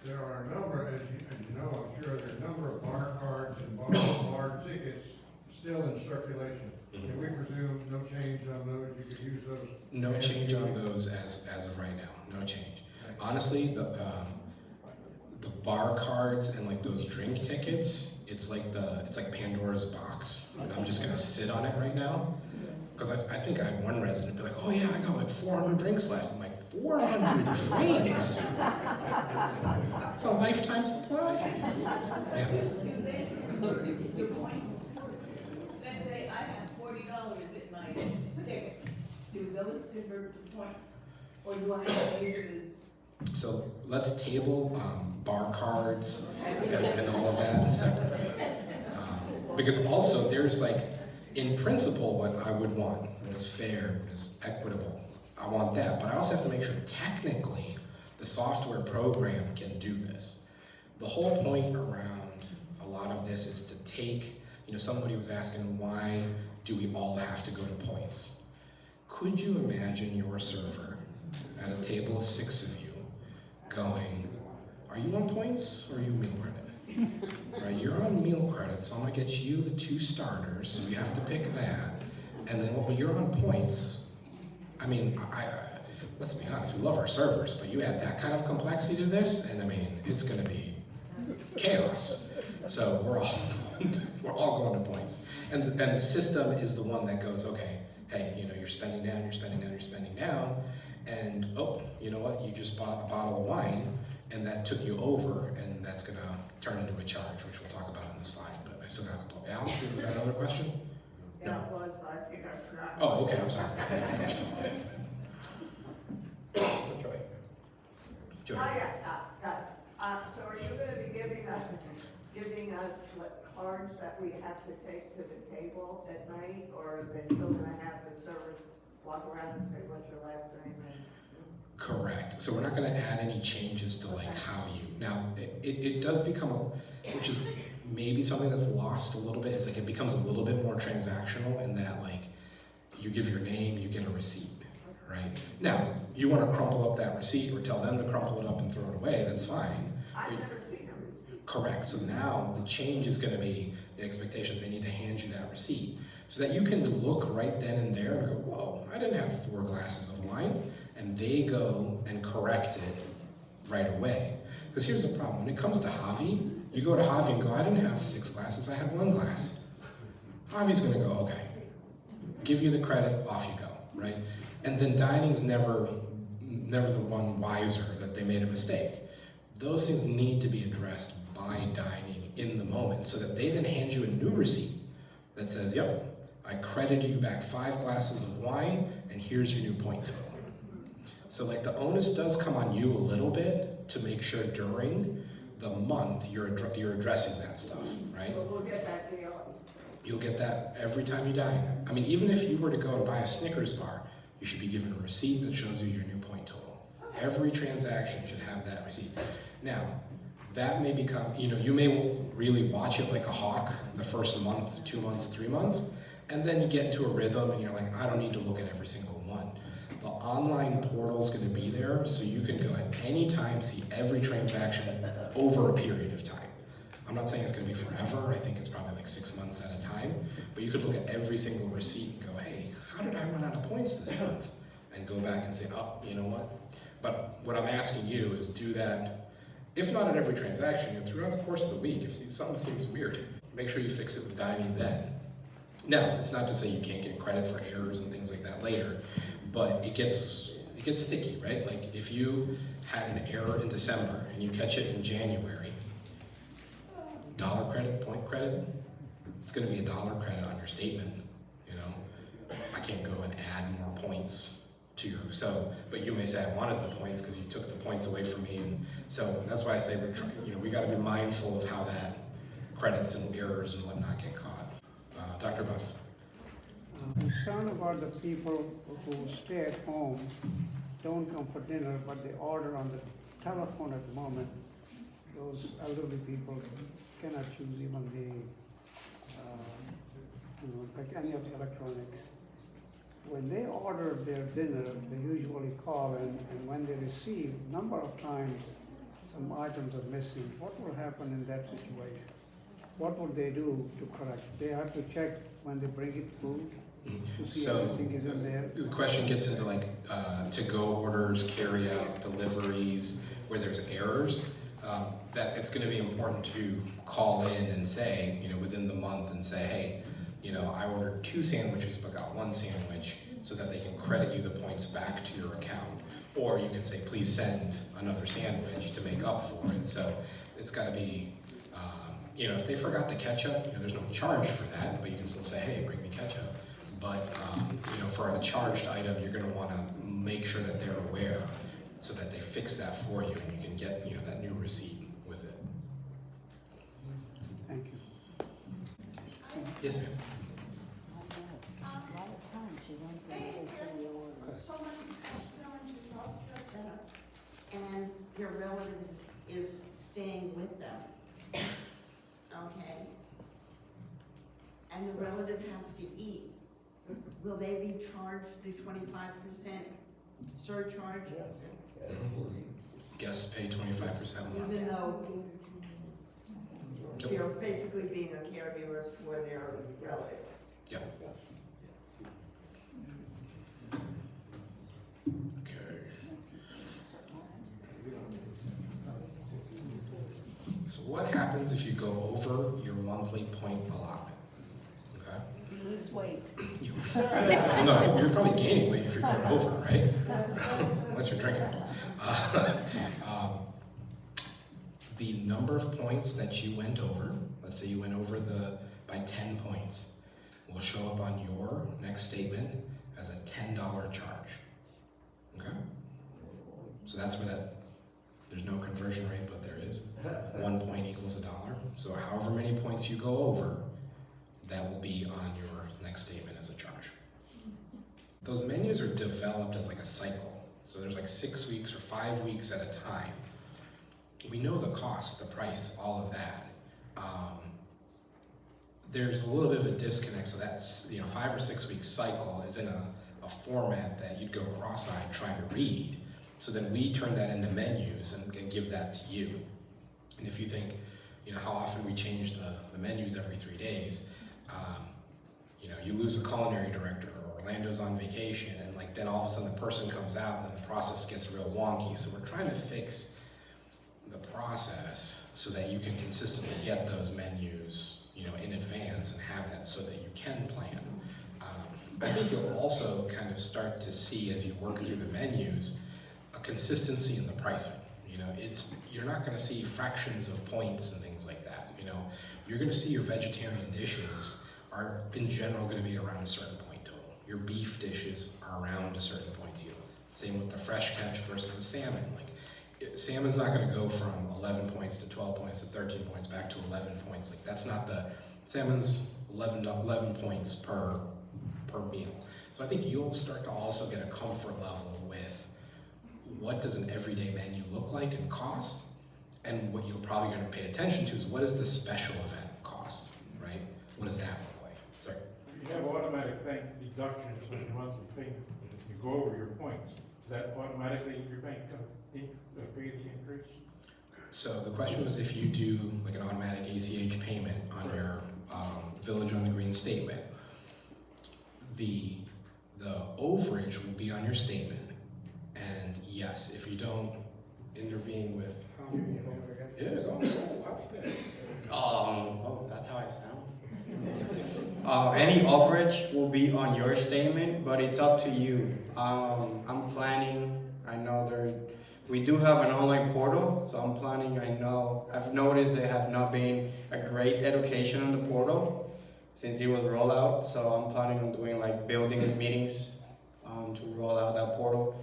[SPEAKER 12] There are a number, as you know, I'm sure there are a number of bar cards and bar tickets still in circulation. Can we presume no change on those? You could use those?
[SPEAKER 1] No change on those as of right now. No change. Honestly, the bar cards and like those drink tickets, it's like Pandora's box, and I'm just gonna sit on it right now. Because I think I had one resident be like, oh yeah, I got like 400 drinks left. I'm like, 400 drinks? It's a lifetime supply? Yeah.
[SPEAKER 9] for points? Or do I have to use it
[SPEAKER 1] So let's table bar cards and all of that separately. Because also there's like, in principle, what I would want, what is fair, what is equitable, I want that. But I also have to make sure technically the software program can do this. The whole point around a lot of this is to take, somebody was asking, why do we all have to go to points? Could you imagine your server at a table of 6 of you going, are you on points or are you meal credit? Right, you're on meal credit, so I'm gonna get you the 2 starters, so you have to pick that. And then, but you're on points. I mean, let's be honest, we love our servers, but you add that kind of complexity to this, and I mean, it's gonna be chaos. So we're all going to points. And the system is the one that goes, okay, hey, you're spending down, you're spending down, you're spending down, and oh, you know what, you just bought a bottle of wine, and that took you over, and that's gonna turn into a charge, which we'll talk about in the slide, but I still got a couple. Al, was that another question?
[SPEAKER 3] Yeah, it was, but I think I forgot.
[SPEAKER 1] Oh, okay, I'm sorry. Joy.
[SPEAKER 3] Oh, yeah. So are you gonna be giving us what cards that we have to take to the table at night, or are they still gonna have the servers walk around and say, what's your last name?
[SPEAKER 1] Correct. So we're not going to add any changes to like how you, now it does become, which is maybe something that's lost a little bit, is like it becomes a little bit more transactional in that like you give your name, you get a receipt, right? Now, you want to crumple up that receipt or tell them to crumple it up and throw it away, that's fine.
[SPEAKER 3] I've never seen a receipt.
[SPEAKER 1] Correct. So now the change is going to be the expectations. They need to hand you that receipt so that you can look right then and there and go, whoa, I didn't have 4 glasses of wine. And they go and correct it right away. Because here's the problem. When it comes to Javi, you go to Javi and go, I didn't have 6 glasses, I had 1 glass. Javi's going to go, okay, give you the credit, off you go, right? And then dining's never the one wiser that they made a mistake. Those things need to be addressed by dining in the moment so that they then hand you a new receipt that says, yep, I credited you back 5 glasses of wine, and here's your new point total. So like the onus does come on you a little bit to make sure during the month you're addressing that stuff, right?
[SPEAKER 3] But we'll get that daily.
[SPEAKER 1] You'll get that every time you dine. I mean, even if you were to go and buy a Snickers bar, you should be given a receipt that shows you your new point total. Every transaction should have that receipt. Now, that may become, you may really watch it like a hawk the first month, 2 months, 3 months, and then you get into a rhythm and you're like, I don't need to look at every single one. The online portal is going to be there, so you can go at any time, see every transaction over a period of time. I'm not saying it's going to be forever. I think it's probably like 6 months at a time. But you could look at every single receipt and go, hey, how did I run out of points this month? And go back and say, oh, you know what? But what I'm asking you is do that, if not at every transaction, throughout the course of the week. If something seems weird, make sure you fix it with dining then. Now, it's not to say you can't get credit for errors and things like that later, but it gets sticky, right? Like if you had an error in December and you catch it in January, dollar credit, point credit, it's going to be a dollar credit on your statement. I can't go and add more points to your, but you may say I wanted the points because you took the points away from me, and so that's why I say we're trying, we got to be mindful of how that credits and errors and whatnot get caught. Dr. Buss.
[SPEAKER 13] I'm concerned about the people who stay at home, don't come for dinner, but they order on the telephone at the moment. Those elderly people cannot choose even like any of the electronics. When they order their dinner, they usually call, and when they receive, number of times some items are missing. What will happen in that situation? What would they do to correct? They have to check when they bring it food to see everything is in there.
[SPEAKER 1] The question gets into like to-go orders, carry-out, deliveries, where there's errors. That it's going to be important to call in and say, within the month, and say, hey, I ordered 2 sandwiches but got 1 sandwich, so that they can credit you the points back to your account. Or you can say, please send another sandwich to make up for it. So it's got to be, if they forgot the ketchup, there's no charge for that, but you can still say, hey, bring me ketchup. But, for a charged item, you're going to want to make sure that they're aware so that they fix that for you and you can get, you know, that new receipt with it.
[SPEAKER 13] Thank you.
[SPEAKER 1] Yes, ma'am.
[SPEAKER 6] Say you're so much going to healthcare center, and your relative is staying with them, okay? And the relative has to eat. Will they be charged the 25% surcharge?
[SPEAKER 1] Guests pay 25% more.
[SPEAKER 6] Even though you're basically being a caregiver for their relative?
[SPEAKER 1] Yeah. Okay. So what happens if you go over your monthly point allotment? Okay?
[SPEAKER 9] You lose weight.
[SPEAKER 1] Well, no, you're probably gaining weight if you're going over, right? Unless you're drinking. The number of points that you went over, let's say you went over by 10 points, will show up on your next statement as a $10 charge. Okay? So that's where there's no conversion rate, but there is. 1 point equals $1. So however many points you go over, that will be on your next statement as a charge. Those menus are developed as like a cycle. So there's like 6 weeks or 5 weeks at a time. We know the cost, the price, all of that. There's a little bit of a disconnect, so that's, 5 or 6 week cycle is in a format that you'd go cross-eyed trying to read. So then we turn that into menus and give that to you. And if you think, how often we change the menus every 3 days, you lose a culinary director, or Orlando's on vacation, and then all of a sudden the person comes out and the process gets real wonky. So we're trying to fix the process so that you can consistently get those menus, in advance and have that so that you can plan. I think you'll also kind of start to see as you work through the menus a consistency in the pricing. You're not going to see fractions of points and things like that. You're going to see your vegetarian dishes are in general going to be around a certain point total. Your beef dishes are around a certain point total. Same with the fresh catch versus a salmon. Salmon's not going to go from 11 points to 12 points to 13 points back to 11 points. That's not salmon's 11 points per meal. So I think you'll start to also get a comfort level with what does an everyday menu look like and cost, and what you're probably going to pay attention to is what is the special event cost, right? What does that look like? Sorry.
[SPEAKER 12] You have automatic bank deductions on your monthly payment. If you go over your points, is that automatically your bank pay the increase?
[SPEAKER 1] So the question was if you do like an automatic ACH payment on your Village on the Green statement, the overage will be on your statement, and yes, if you don't intervene with
[SPEAKER 14] that's how I sound. Any overage will be on your statement, but it's up to you. I'm planning. I know we do have an online portal, so I'm planning. I've noticed there have not been a great education on the portal since it was rolled out. So I'm planning on doing building meetings to roll out that portal.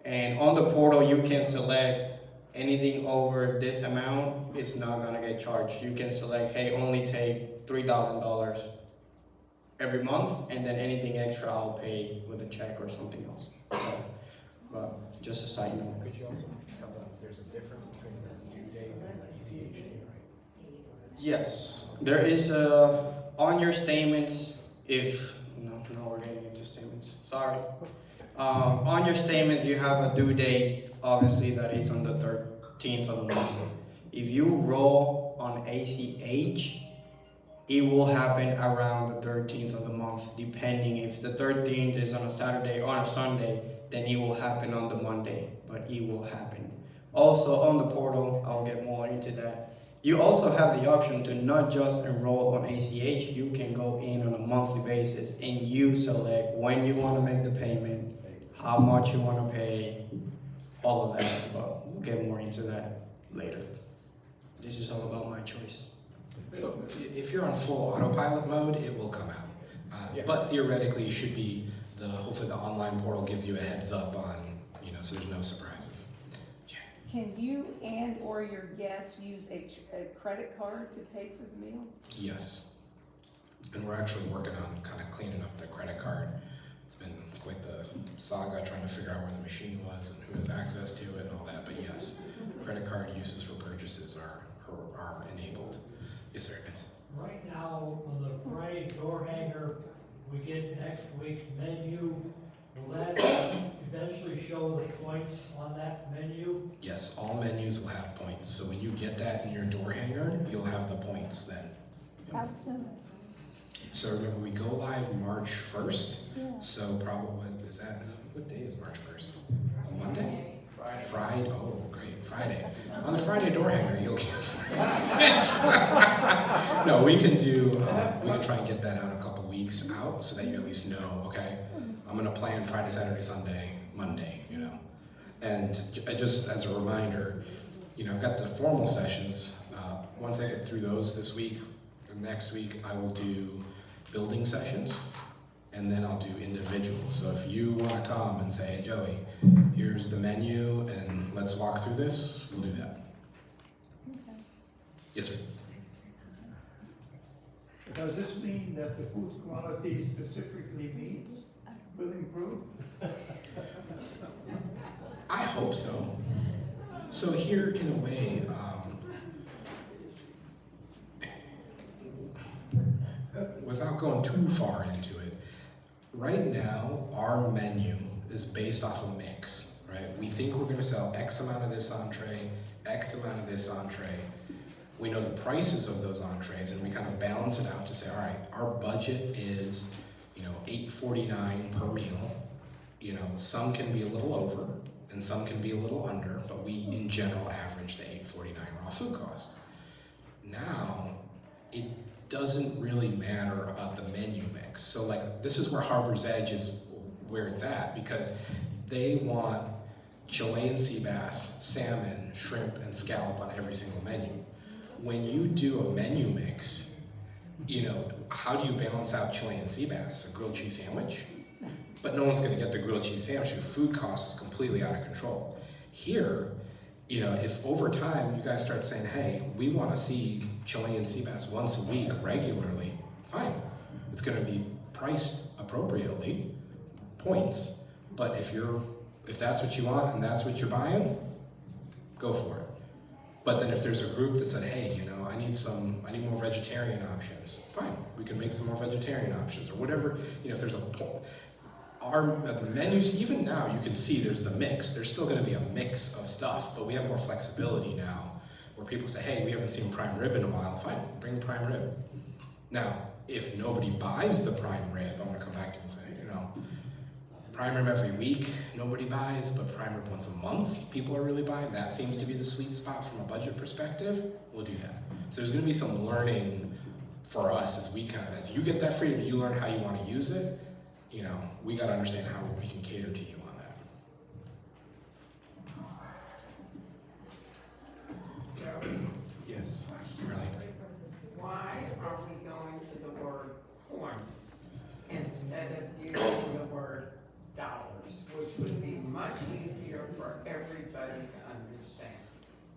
[SPEAKER 14] And on the portal, you can select anything over this amount. It's not gonna get charged. You can select, hey, only take $3,000 every month, and then anything extra I'll pay with a check or something else. So, but just a side note.
[SPEAKER 1] Could you also tell them there's a difference between the due date and the ACH date, right?
[SPEAKER 14] Yes, there is on your statements. No, we're getting into statements. Sorry. On your statements, you have a due date. Obviously, that is on the 13th of the month. If you roll on ACH, it will happen around the 13th of the month, depending if the 13th is on a Saturday or a Sunday, then it will happen on the Monday, but it will happen. Also on the portal, I'll get more into that. You also have the option to not just enroll on ACH, you can go in on a monthly basis and you select when you want to make the payment, how much you want to pay, all of that, but we'll get more into that later. This is all about my choice.
[SPEAKER 1] So if you're on full autopilot mode, it will come out. But theoretically, you should be hopefully the online portal gives you a heads up on, so there's no surprises.
[SPEAKER 15] Can you and/or your guests use a credit card to pay for the meal?
[SPEAKER 1] Yes. And we're actually working on kind of cleaning up the credit card. It's been quite the saga trying to figure out where the machine was and who has access to it and all that. But yes, credit card uses for purchases are enabled. Yes, sir. Vincent.
[SPEAKER 8] Right now, on the Friday door hanger, we get next week's menu. Will that eventually show the points on that menu?
[SPEAKER 1] Yes, all menus will have points. So when you get that in your door hanger, you'll have the points then.
[SPEAKER 15] How soon?
[SPEAKER 1] So remember, we go live March 1st.
[SPEAKER 15] Yeah.
[SPEAKER 1] So probably, what day is March 1st? Monday? Friday. Oh, great, Friday. On the Friday door hanger, you'll get No, we can try and get that out a couple weeks out so that you at least know, okay, I'm gonna plan Friday, Saturday, Sunday, Monday, And just as a reminder, I've got the formal sessions. Once I get through those this week, next week I will do building sessions, and then I'll do individuals. So if you want to come and say, hey, Joey, here's the menu, and let's walk through this, we'll do that.
[SPEAKER 15] Okay.
[SPEAKER 1] Yes, sir.
[SPEAKER 11] Does this mean that the food quality specifically meats will improve?
[SPEAKER 1] I hope so. So here, in a way, without going too far into it, right now, our menu is based off a mix, right? We think we're gonna sell X amount of this entree, X amount of this entree. We know the prices of those entrees, and we kind of balance it out to say, all right, our budget is, $8.49 per meal. Some can be a little over, and some can be a little under, but we, in general, average the $8.49 raw food cost. Now, it doesn't really matter about the menu mix. So this is where Harbor's Edge is where it's at, because they want Chilean sea bass, salmon, shrimp, and scallop on every single menu. When you do a menu mix, how do you balance out Chilean sea bass? A grilled cheese sandwich? But no one's gonna get the grilled cheese sandwich. Your food cost is completely out of control. Here, if over time you guys start saying, hey, we wanna see Chilean sea bass once a week regularly, fine. It's gonna be priced appropriately, points. But if that's what you want and that's what you're buying, go for it. But then if there's a group that said, hey, I need more vegetarian options, fine, we can make some more vegetarian options or whatever, if there's the menus, even now you can see there's the mix. There's still gonna be a mix of stuff, but we have more flexibility now where people say, hey, we haven't seen prime rib in a while, fine, bring prime rib. Now, if nobody buys the prime rib, I'm gonna come back to you and say, prime rib every week, nobody buys, but prime rib once a month, people are really buying. That seems to be the sweet spot from a budget perspective. We'll do that. So there's gonna be some learning for us as you get that freedom, you learn how you wanna use it, we gotta understand how we can cater to you on that. Yes, really.
[SPEAKER 9] Why are we going to the word points instead of using the word dollars, which would be much easier for everybody to understand?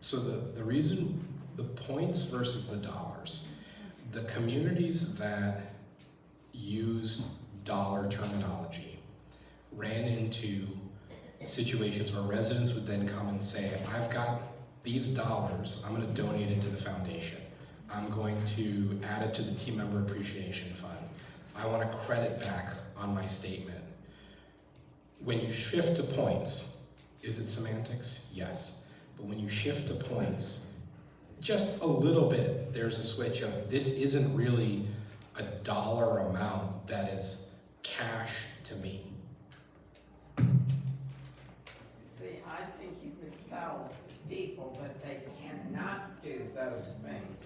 [SPEAKER 1] So the reason, the points versus the dollars, the communities that used dollar terminology ran into situations where residents would then come and say, I've got these dollars, I'm gonna donate it to the foundation. I'm going to add it to the team member appreciation fund. I want a credit back on my statement. When you shift to points, is it semantics? Yes. But when you shift to points, just a little bit, there's a switch of this isn't really a dollar amount that is cash to me.
[SPEAKER 9] See, I think you could tell people that they cannot do those things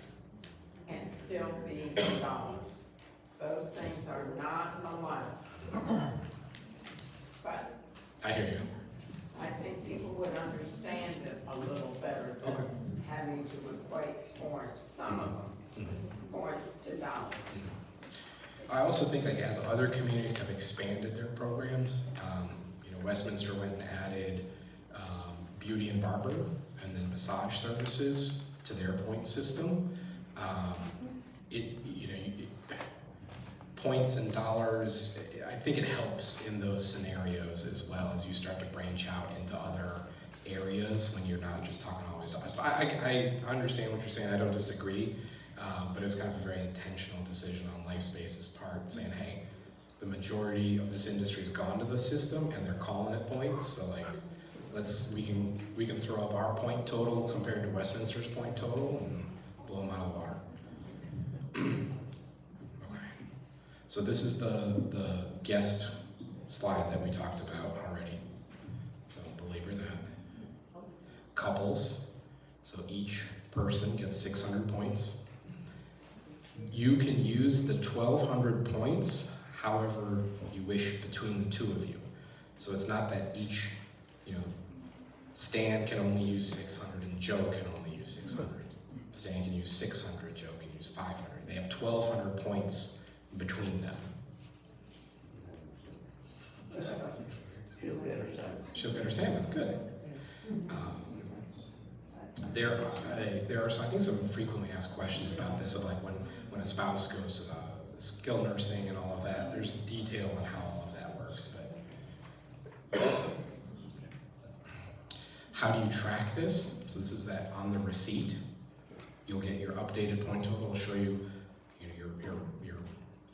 [SPEAKER 9] and still be dollars. Those things are not allowed. But
[SPEAKER 1] I hear you.
[SPEAKER 9] I think people would understand it a little better than having to equate points, some of them, points to dollars.
[SPEAKER 1] I also think like as other communities have expanded their programs, you know, Westminster went and added beauty and barber and then massage services to their point system. Points and dollars, I think it helps in those scenarios as well as you start to branch out into other areas when you're not just talking always. I understand what you're saying, I don't disagree, but it's kind of a very intentional decision on LifeSpace's part, saying, hey, the majority of this industry has gone to the system and they're calling it points, so like, we can throw up our point total compared to Westminster's point total and blow them out of the water. Okay. So this is the guest slide that we talked about already. So belabor that. Couples. So each person gets 600 points. You can use the 1,200 points however you wish between the two of you. So it's not that each, you know, Stan can only use 600 and Joe can only use 600. Stan can use 600, Joe can use 500. They have 1,200 points between them. She'll better salmon, good. There are, I think, some frequently asked questions about this, of like when a spouse goes to the skilled nursing and all of that. There's detail on how all of that works, but how do you track this? So this is that on the receipt, you'll get your updated point total. It'll show you, your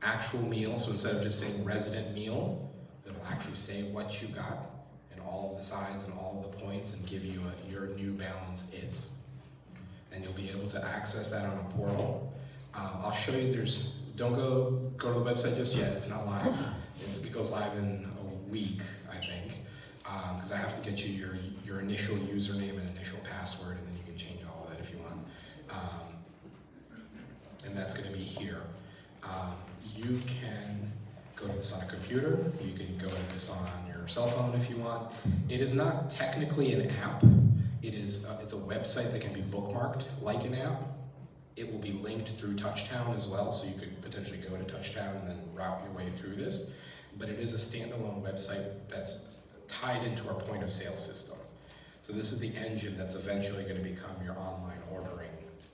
[SPEAKER 1] actual meal. So instead of just saying resident meal, it'll actually say what you got and all of the sides and all of the points and give you what your new balance is. And you'll be able to access that on a portal. I'll show you, don't go to the website just yet, it's not live. It goes live in a week, I think, because I have to get you your initial username and initial password, and then you can change all of that if you want. And that's gonna be here. You can go to this on a computer, you can go to this on your cell phone if you want. It is not technically an app. It's a website that can be bookmarked like an app. It will be linked through Touchtown as well, so you could potentially go to Touchtown and then route your way through this. But it is a standalone website that's tied into our point of sale system. So this is the engine that's eventually going to become your online ordering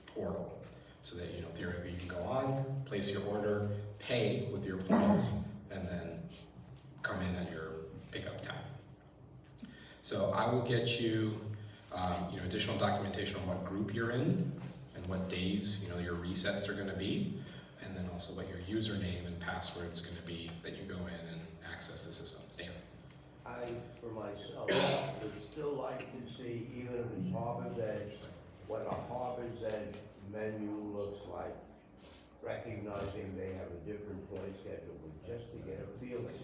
[SPEAKER 1] portal. So that, you know, theoretically you can go on, place your order, pay with your points, and then come in at your pickup time. So I will get you, additional documentation on what group you're in and what days, your resets are going to be, and then also what your username and password is going to be that you go in and access the system. Stan?
[SPEAKER 4] I, for myself, would still like to see, even if it's Harbor's Edge, what a Harbor's Edge menu looks like, recognizing they have a different point schedule, just to get a feeling.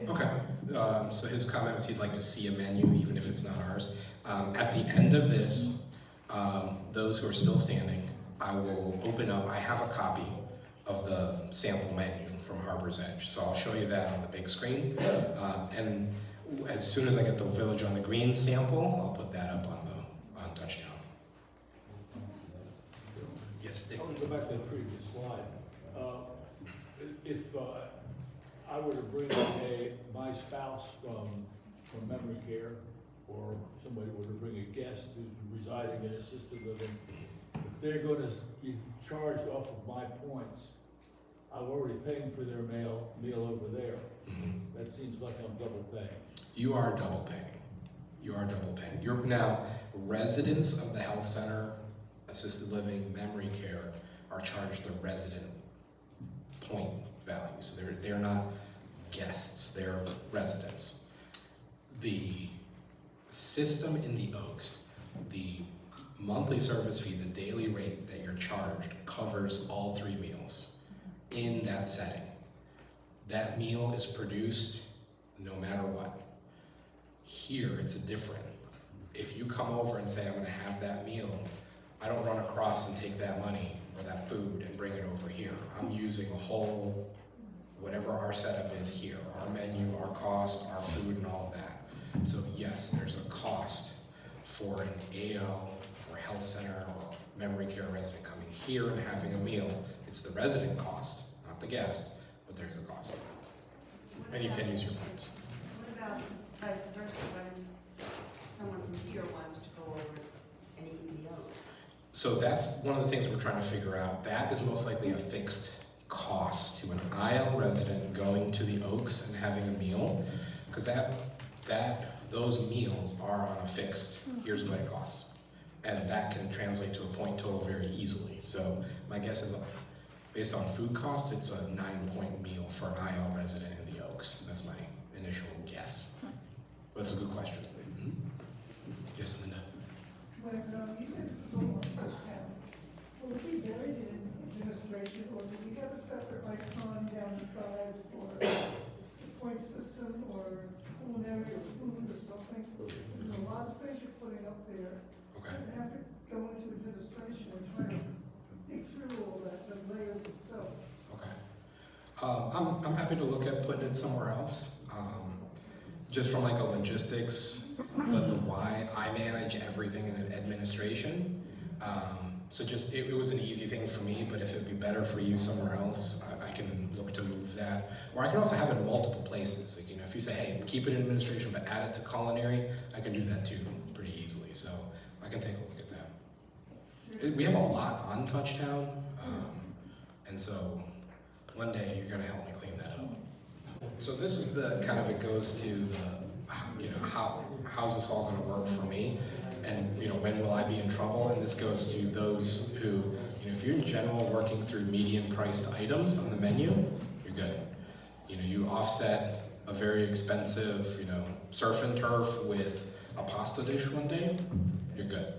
[SPEAKER 1] Okay, so his comment was he'd like to see a menu, even if it's not ours. At the end of this, those who are still standing, I will open up, I have a copy of the sample menu from Harbor's Edge, so I'll show you that on the big screen. And as soon as I get the Village on the Green sample, I'll put that up on Touchdown. Yes, Dick?
[SPEAKER 16] I want to go back to the previous slide. If I were to bring my spouse from memory care, or somebody were to bring a guest who's residing in assisted living, if they're going to be charged off of my points, I'm already paying for their meal over there.
[SPEAKER 1] Mm-hmm.
[SPEAKER 16] That seems like I'm double paying.
[SPEAKER 1] You are double paying. You are double paying. You're now residents of the health center, assisted living, memory care are charged the resident point value. So they're not guests, they're residents. The system in the Oaks, the monthly service fee, the daily rate that you're charged covers all 3 meals in that setting. That meal is produced no matter what. Here, it's different. If you come over and say, I'm gonna have that meal, I don't run across and take that money or that food and bring it over here. I'm using a whole, whatever our setup is here, our menu, our cost, our food, and all of that. So yes, there's a cost for an AL or health center or memory care resident coming here and having a meal. It's the resident cost, not the guest, there's a cost. And you can use your points.
[SPEAKER 6] What about vice versa, when someone from tier wants to go over any EVOs?
[SPEAKER 1] So that's one of the things we're trying to figure out. That is most likely a fixed cost to an IL resident going to the Oaks and having a meal, because those meals are on a fixed, here's what it costs. And that can translate to a point total very easily. So my guess is, based on food cost, it's a 9-point meal for an IL resident in the Oaks. That's my initial guess. But it's a good question. Mm-hmm. Yes, Linda?
[SPEAKER 7] When, you said it's all on touchdown, will it be buried in administration, or do we have a separate like fund down the side for the point system, or culinary, or food, or something? There's a lot of things you're putting up there.
[SPEAKER 1] Okay.
[SPEAKER 7] You have to go into administration and try to dig through all that, the layers of stuff.
[SPEAKER 1] Okay. I'm happy to look at putting it somewhere else. Just from like a logistics, the why, I manage everything in administration. So just, it was an easy thing for me, but if it'd be better for you somewhere else, I can look to move that. Or I can also have it in multiple places. Like, you know, if you say, hey, keep it in administration, but add it to culinary, I can do that too, pretty easily. So I can take a look at that. We have a lot on Touchdown, and so one day you're gonna help me clean that up. So this is the kind of, it goes to the, you know, how's this all gonna work for me? And, you know, when will I be in trouble? And this goes to those who, you know, if you're in general working through median priced items on the menu, you're good. You know, you offset a very expensive, you know, surf and turf with a pasta dish one day, you're good.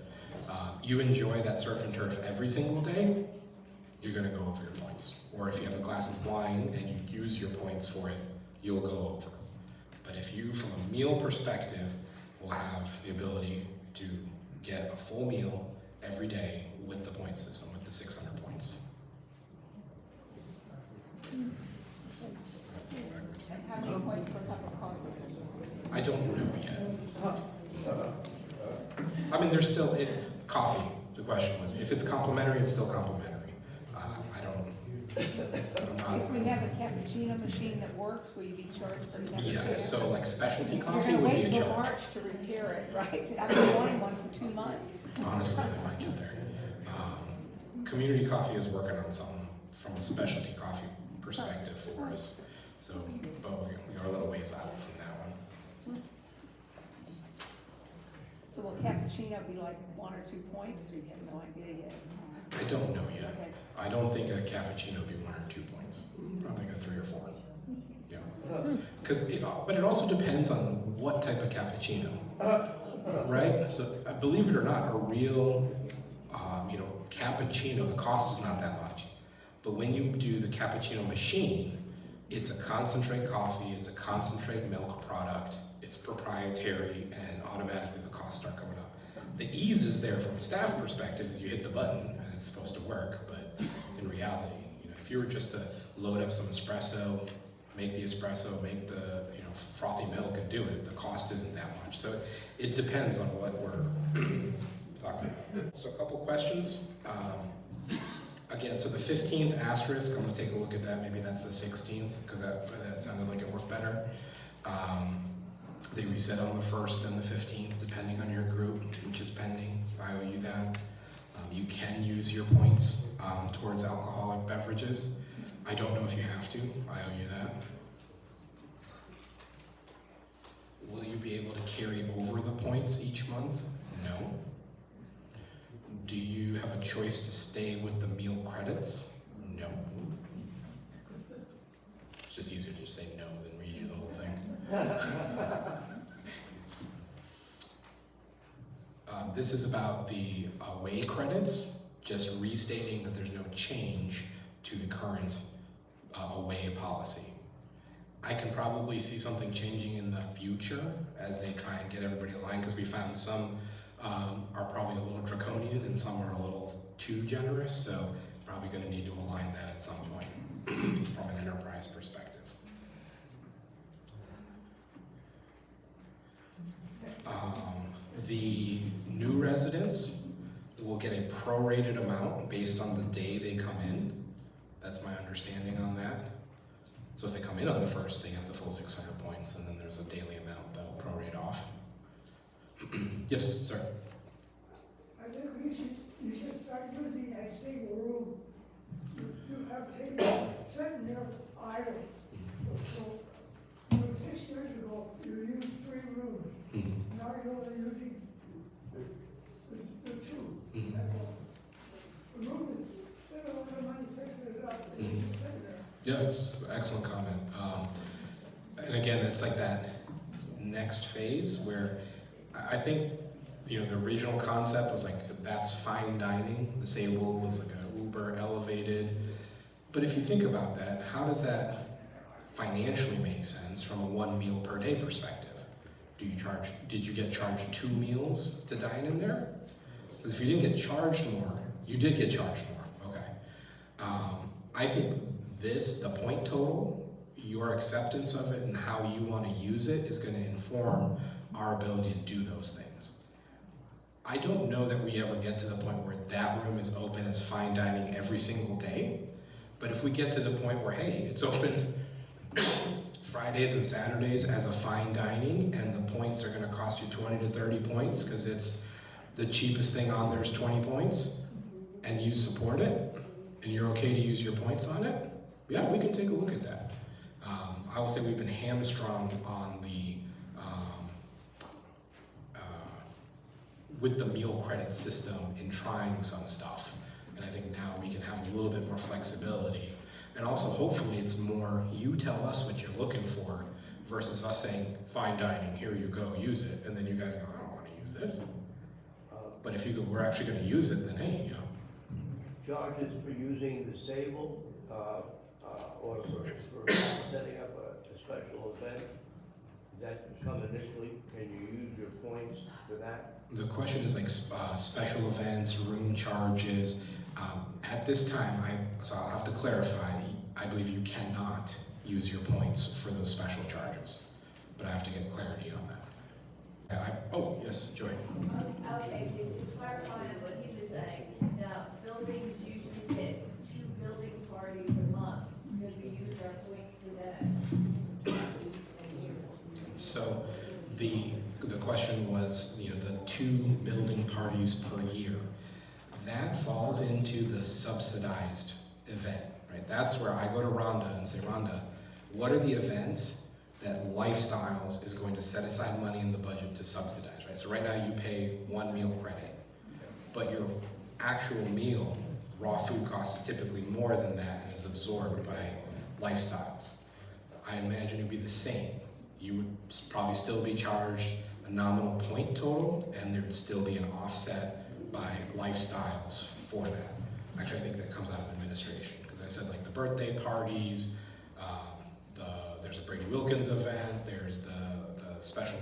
[SPEAKER 1] You enjoy that surf and turf every single day, you're gonna go over your points. Or if you have a glass of wine and you use your points for it, you'll go over. But if you, from a meal perspective, will have the ability to get a full meal every day with the point system, with the 600 points.
[SPEAKER 15] How many points for a cup of coffee?
[SPEAKER 1] I don't know yet. I mean, there's still, coffee, the question was. If it's complimentary, it's still complimentary.
[SPEAKER 15] If we have a cappuccino machine that works, will you be charged for that?
[SPEAKER 1] Yes, so like specialty
[SPEAKER 15] You're
[SPEAKER 1] coffee
[SPEAKER 15] gonna
[SPEAKER 1] would be
[SPEAKER 15] wait
[SPEAKER 1] a
[SPEAKER 15] till
[SPEAKER 1] charge.
[SPEAKER 15] March to repair it, right? I've been wanting one for 2 months.
[SPEAKER 1] Honestly, they might get there. Community coffee is working on something from a specialty coffee perspective for us. So, but we are a little ways out from that one.
[SPEAKER 15] So will cappuccino be like 1 or 2 points, or you have no idea yet?
[SPEAKER 1] I don't know yet.
[SPEAKER 15] Okay.
[SPEAKER 1] I don't think a cappuccino would be 1 or 2 points. Probably like a 3 or 4. Yeah. But it also depends on what type of cappuccino, right? So believe it or not, a real, you know, cappuccino, the cost is not that much. But when you do the cappuccino machine, it's a concentrate coffee, it's a concentrate milk product, it's proprietary, and automatically the costs start going up. The ease is there from a staff perspective, is you hit the button and it's supposed to work, but in reality, you know, if you were just to load up some espresso, make the espresso, make the, you know, frothy milk and do it, the cost isn't that much. So it depends on what we're talking about. So a couple questions. Again, so the 15th asterisk, I'm gonna take a look at that, maybe that's the 16th, because that sounded like it worked better. They reset on the 1st and the 15th, depending on your group, which is pending. I owe you that. You can use your points towards alcoholic beverages. I don't know if you have to. I owe you that. Will you be able to carry over the points each month? No. Do you have a choice to stay with the meal credits? No. It's just easier to just say no than read you the whole thing. This is about the away credits, just restating that there's no change to the current away policy. I can probably see something changing in the future as they try and get everybody aligned, because we found some are probably a little draconian and some are a little too generous, so probably going to need to align that at some point from an enterprise perspective. The new residents will get a prorated amount based on the day they come in. That's my understanding on that. So if they come in on the first, they get the full 600 points, and then there's a daily amount that'll prorate off. Yes, sir.
[SPEAKER 11] I think you should start using that stable room. You have tables sitting there idle. So, 6 years ago, you used 3 rooms.
[SPEAKER 1] Mhm.
[SPEAKER 11] Now you're only using the 2.
[SPEAKER 1] Mhm.
[SPEAKER 11] That's all. The room is, spend a lot of money fixing it up, and it's just sitting there.
[SPEAKER 1] Yeah, it's an excellent comment. And again, it's like that next phase where I think, you know, the original concept was like, that's fine dining. The Sable was like a uber elevated. But if you think about that, how does that financially make sense from a 1 meal per day perspective? Did you get charged 2 meals to dine in there? Because if you didn't get charged more, you did get charged more, okay. I think the point total, your acceptance of it and how you want to use it is going to inform our ability to do those things. I don't know that we ever get to the point where that room is open as fine dining every single day, but if we get to the point where, hey, it's open Fridays and Saturdays as a fine dining, and the points are going to cost you 20 to 30 points because it's the cheapest thing on there is 20 points, and you support it, and you're okay to use your points on it, yeah, we can take a look at that. I will say we've been hamstrung on the with the meal credit system in trying some stuff, and I think now we can have a little bit more flexibility. And also, hopefully, it's more you tell us what you're looking for versus us saying, fine dining, here you go, use it. And then you guys go, I don't want to use this. But if you go, we're actually going to use it, then hey, you know.
[SPEAKER 4] Charges for using the Sable, or for setting up a special event, that come initially, can you use your points for that?
[SPEAKER 1] The question is like special events, room charges. At this time, so I'll have to clarify, I believe you cannot use your points for those special charges, but I have to get clarity on that. Oh, yes, Joy.
[SPEAKER 5] Okay, to clarify on what he was saying, now, buildings usually get 2 building parties a month, because we use our points for that.
[SPEAKER 1] So the question was, you know, the 2 building parties per year. That falls into the subsidized event, right? That's where I go to Rhonda and say, Rhonda, what are the events that Lifestyles is going to set aside money in the budget to subsidize, right? So right now you pay 1 meal credit, but your actual meal, raw food cost is typically more than that and is absorbed by Lifestyles. I imagine it would be the same. You would probably still be charged a nominal point total, and there'd still be an offset by Lifestyles for that. Actually, I think that comes out of administration, because I said like the birthday parties, there's a Brady Wilkins event, there's the special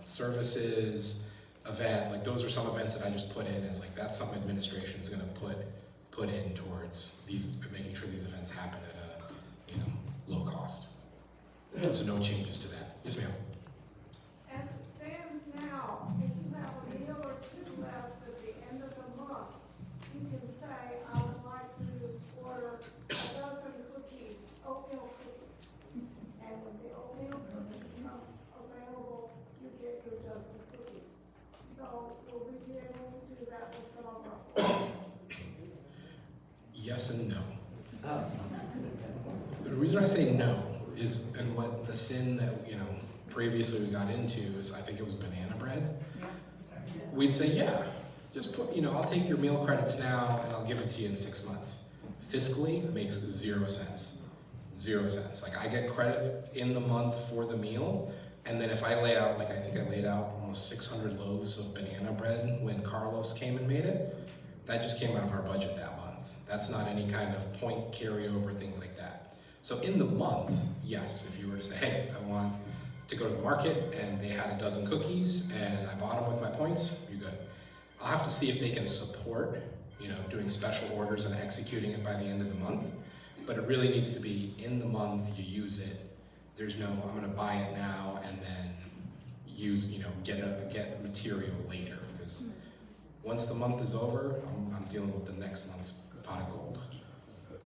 [SPEAKER 1] services event, like those are some events that I just put in as like, that's something administration is gonna put in towards these, making sure these events happen at a, low cost. So no changes to that. Yes, ma'am.
[SPEAKER 3] As it stands now, if you have a meal or 2 left at the end of the month, you can say, I would like to order a dozen cookies, oatmeal cookies. And when the oatmeal cookies come available, you get your dozen cookies. So will we be able to do that with some of our
[SPEAKER 1] Yes and no. The reason I say no is, and what the sin that, previously we got into is, I think it was banana bread. We'd say, yeah, just put, I'll take your meal credits now and I'll give it to you in 6 months. Fiscally, it makes 0 cents. 0 cents. Like I get credit in the month for the meal, and then if I lay out, like I think I laid out almost 600 loaves of banana bread when Carlos came and made it, that just came out of our budget that month. That's not any kind of point carryover, things like that. So in the month, yes, if you were to say, hey, I want to go to the market and they had a dozen cookies and I bought them with my points, you're good. I'll have to see if they can support, doing special orders and executing it by the end of the month. But it really needs to be in the month, you use it. There's no, I'm gonna buy it now and then use, get material later. Because once the month is over, I'm dealing with the next month's pot of gold.